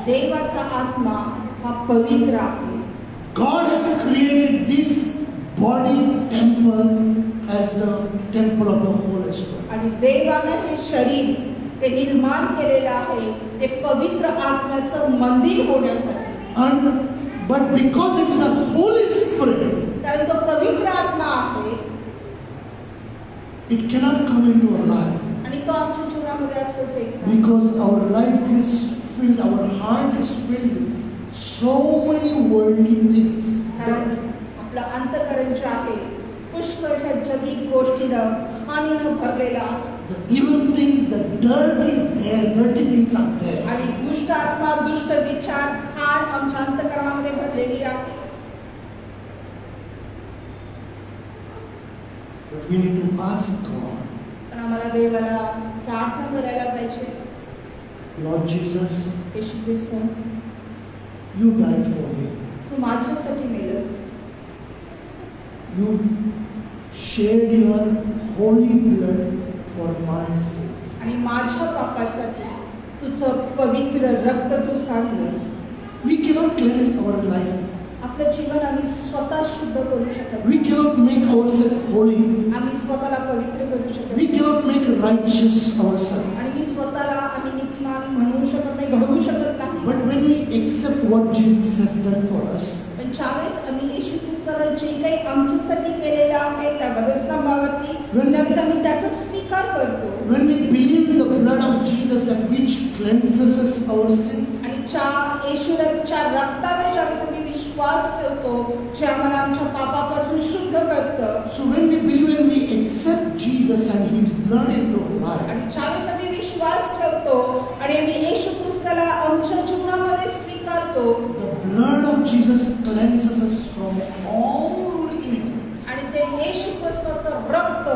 देवाचा आत्मा हा पवित्र आहे. God has created this body temple as the temple of the Holy Spirit. आणि देवानं हे शरीर ते निर्माण केलेलं आहे ते पवित्र आत्म्याचं मंदिर होण्यासाठी. But because it is a Holy Spirit, कारण तो पवित्र आत्मा आहे it cannot come into our life. आणि तो आमच्या जीवनामध्ये असंच येत नाही. Because our life is filled, our heart is filled with so many worldly things. कारण आपलं अंतःकरण जे आहे पुष्कळशा जगिक गोष्टीनं हानीनं भरलेलं आहे. The evil things, the dirt is there, dirty things are there. आणि दुष्ट आत्मा दुष्ट विचार हाड आमच्या अंतःकरणामध्ये भरलेली आहे. But we need to ask God, पण आम्हाला देवाला प्रार्थना करायला पाहिजे. Lord Jesus, Yeshu Christ you died for me. तू माझ्यासाठी Malus. You shed your holy blood for my sins. आणि माझ्या पापासाठी तुझं पवित्र रक्त तू सांडलंस. We cannot cleanse our life. आपलं जीवन आम्ही स्वतः शुद्ध करू शकत We नाही. cannot make ourselves holy. आम्ही स्वतःला पवित्र करू शकत We नाही. cannot make righteous ourselves. आणि मी स्वतःला आम्ही नीतिमान म्हणू शकत नाही, घडवू शकत नाही. But when we accept what Jesus has done for us, पण ज्यावेळेस आम्ही येशू ख्रिस्ताला जे काही आमच्यासाठी केलेलं आहे त्या वधस्तंभावरती त्यावेळेस आम्ही त्याचा स्वीकार करतो. when we believe in the blood of Jesus that which cleanses us our sins, आणि येशूच्या रक्ताला ज्यावेळेस आम्ही विश्वास ठेवतो जे आम्हाला आमच्या पापापासून शुद्ध करतं. so when we believe and we accept Jesus and His blood into our life, आणि ज्यावेळेस आम्ही विश्वास ठेवतो आणि आम्ही येशू ख्रिस्ताला आमच्या जीवनामध्ये स्वीकारतो the blood of Jesus cleanses us from all iniquities. आणि ते येशू ख्रिस्ताचं रक्त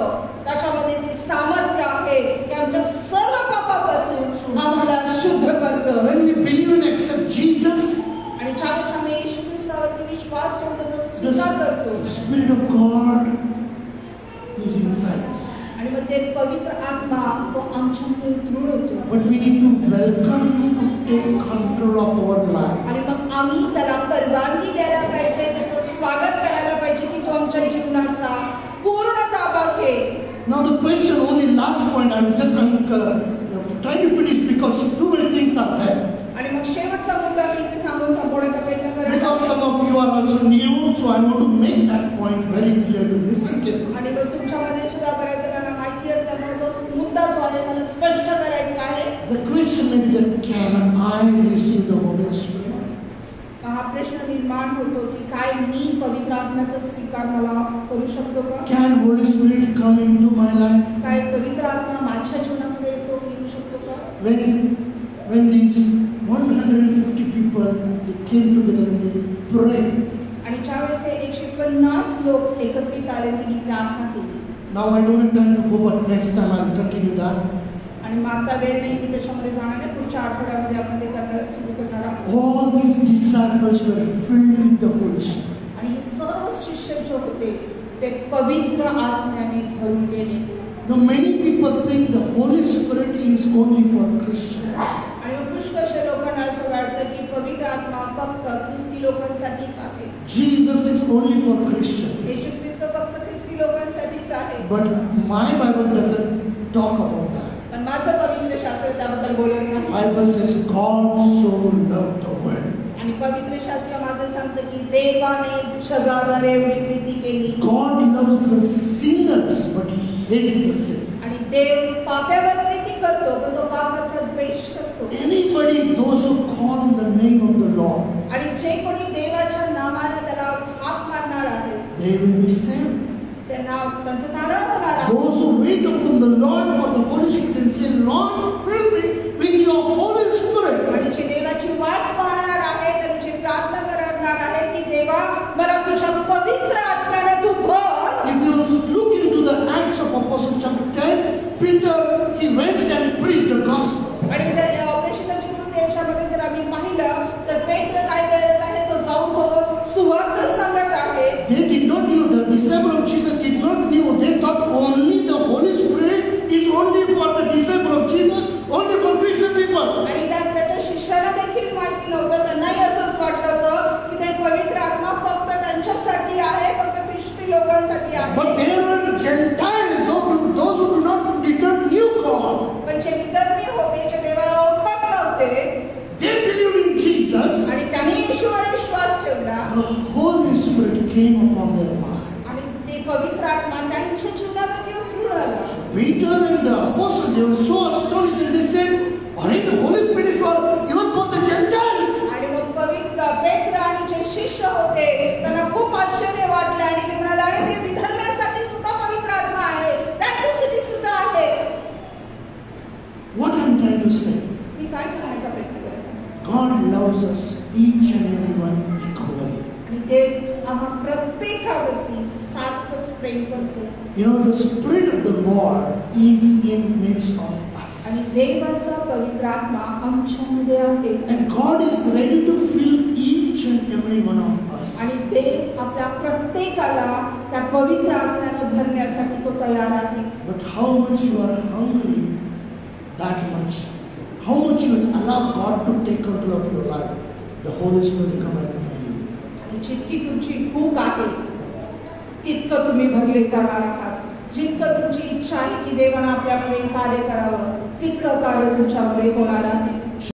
त्याच्यामध्ये ते सामर्थ्य आहे की आमच्या सर्व पापापासून आम्हाला शुद्ध करतं. When we believe and accept Jesus, आणि ज्यावेळेस आम्ही येशू ख्रिस्तावरती विश्वास ठेवतो त्याचा स्वीकार करतो the Spirit of God is inside us. आणि मग ते पवित्र आत्मा तो आमच्यामध्ये दृढ होतो. But we need to welcome Him to take control of our life. आणि मग आम्ही त्याला परवानगी द्यायला पाहिजे, त्याचं स्वागत करायला पाहिजे की तो आमच्या जीवनाचा पूर्ण ताबा घे. Now the question, only last point, I'm trying to finish because too many things are there. आणि मग शेवटचा मुद्दा मी इथे सांगून संपवण्याचा प्रयत्न करत Because some of you are also new, so I want to make that point very clear to listen carefully. आणि मग तुमच्यामध्ये सुद्धा बऱ्याच जणांना माहिती असल्यामुळे तो मुद्दा जो आहे मला स्पष्ट करायचा आहे. The question may be that can I receive the Holy Spirit? हा प्रश्न निर्माण होतो की काय मी पवित्र आत्म्याचा स्वीकार मला करू शकतो का? Can Holy Spirit come into my life? काय पवित्र आत्मा माझ्या जीवनामध्ये येतो येऊ शकतो का? When when these 150 people they came together and they prayed. आणि ज्यावेळेस हे 150 लोक एकत्रित आले त्यांनी प्रार्थना केली. Now I don't have time to go, but next time I'll continue that. आणि मग आता वेळ नाही की त्याच्यामध्ये जाणार नाही. पुढच्या आठवड्यामध्ये आपण ते करायला सुरू करणार आहोत. All these disciples were filled with the Holy Spirit. आणि हे सर्व शिष्य जे होते ते पवित्र आत्म्याने भरून गेले. Now many people think the Holy Spirit is only for Christians. आणि पुष्कळशा लोकांना असं वाटतं की पवित्र आत्मा फक्त ख्रिस्ती लोकांसाठीच आहे. Jesus is only for Christians. येशू ख्रिस्त फक्त ख्रिस्ती लोकांसाठीच आहे. But my Bible doesn't talk about that. पण माझं पवित्र शास्त्र त्याबद्दल बोलत नाही. Bible says God so loved the world. आणि पवित्र शास्त्र माझं सांगतं की देवाने जगावर एवढी प्रीती केली. God loves the sinners, but He hates the sin. आणि देव पाप्यावर प्रीती करतो पण तो पापाचा द्वेष करतो. Anybody, those who call in the name of the Lord, आणि जे कोणी देवाच्या नावाने त्याला हाक मारणार आहे they will be saved. त्यांना त्यांचं तारण होणार आहे. Those who wait upon the Lord for the Holy Spirit and say, Lord, fill me with your Holy Spirit. आणि जे देवाची वाट पाहणार आहे त्यांची प्रार्थना करणार आहे की देवा मला तुझ्या पवित्र आत्म्याने तू भर. If you look into the Acts of Apostles chapter 10, Peter, he went and preached the gospel. आणि जर प्रेषितांची कृती याच्यामध्ये जर आम्ही पाहिलं तर पेत्र काय करत आहे तो जाऊन तो सुवार्ता सांगत आहे. They did not know, the disciple of Jesus did not know. They thought only the Holy Spirit is only for the disciple of Jesus, only for Christian people. आणि त्याच्या शिष्याला देखील माहिती नव्हतं. त्यांनाही असंच वाटलं होतं की ते पवित्र आत्मा फक्त त्यांच्यासाठी आहे, फक्त ख्रिस्ती लोकांसाठी आहे. But there were Gentiles, those who did not knew God. पण जे विधर्मी होते जे देवाला ओळखत नव्हते They believed in Jesus. आणि त्यांनी येशूवर विश्वास ठेवला The Holy Spirit came upon their mind. आणि ते पवित्र आत्मा त्यांच्या जीवनामध्ये उतरून आला. Peter and the apostles, they were so astonished and they said, "Alright, the Holy Spirit is for even for the Gentiles." आणि मग पवित्र पेत्र आणि जे शिष्य होते त्यांना खूप आश्चर्य वाटलं आणि ते म्हणाले अरे ते विधर्म्यांसाठी सुद्धा पवित्र आत्मा आहे, त्यांच्यासाठी सुद्धा आहे. What I'm trying to say, मी काय सांगायचा प्रयत्न करत आहे? God loves us each and everyone equally. आणि देव आम्हा प्रत्येकावरती सारखंच प्रेम करतो. You know, the Spirit of the Lord is in midst of us. आणि देवाचा पवित्र आत्मा आमच्यामध्ये आहे. And God is ready to fill each and every one of us. आणि देव आपल्या प्रत्येकाला त्या पवित्र आत्म्याने भरण्यासाठी तो तयार आहे. But how much you are hungry, that much. How much you will allow God to take control of your life, the Holy Spirit will come and fill you. आणि जितकी तुमची भूक आहे तितकं तुम्ही भरले जाणार आहात. जितकं तुमची इच्छा आहे की देवाने आपल्यामध्ये कार्य करावं तितकं कार्य तुमच्यामध्ये होणार आहे.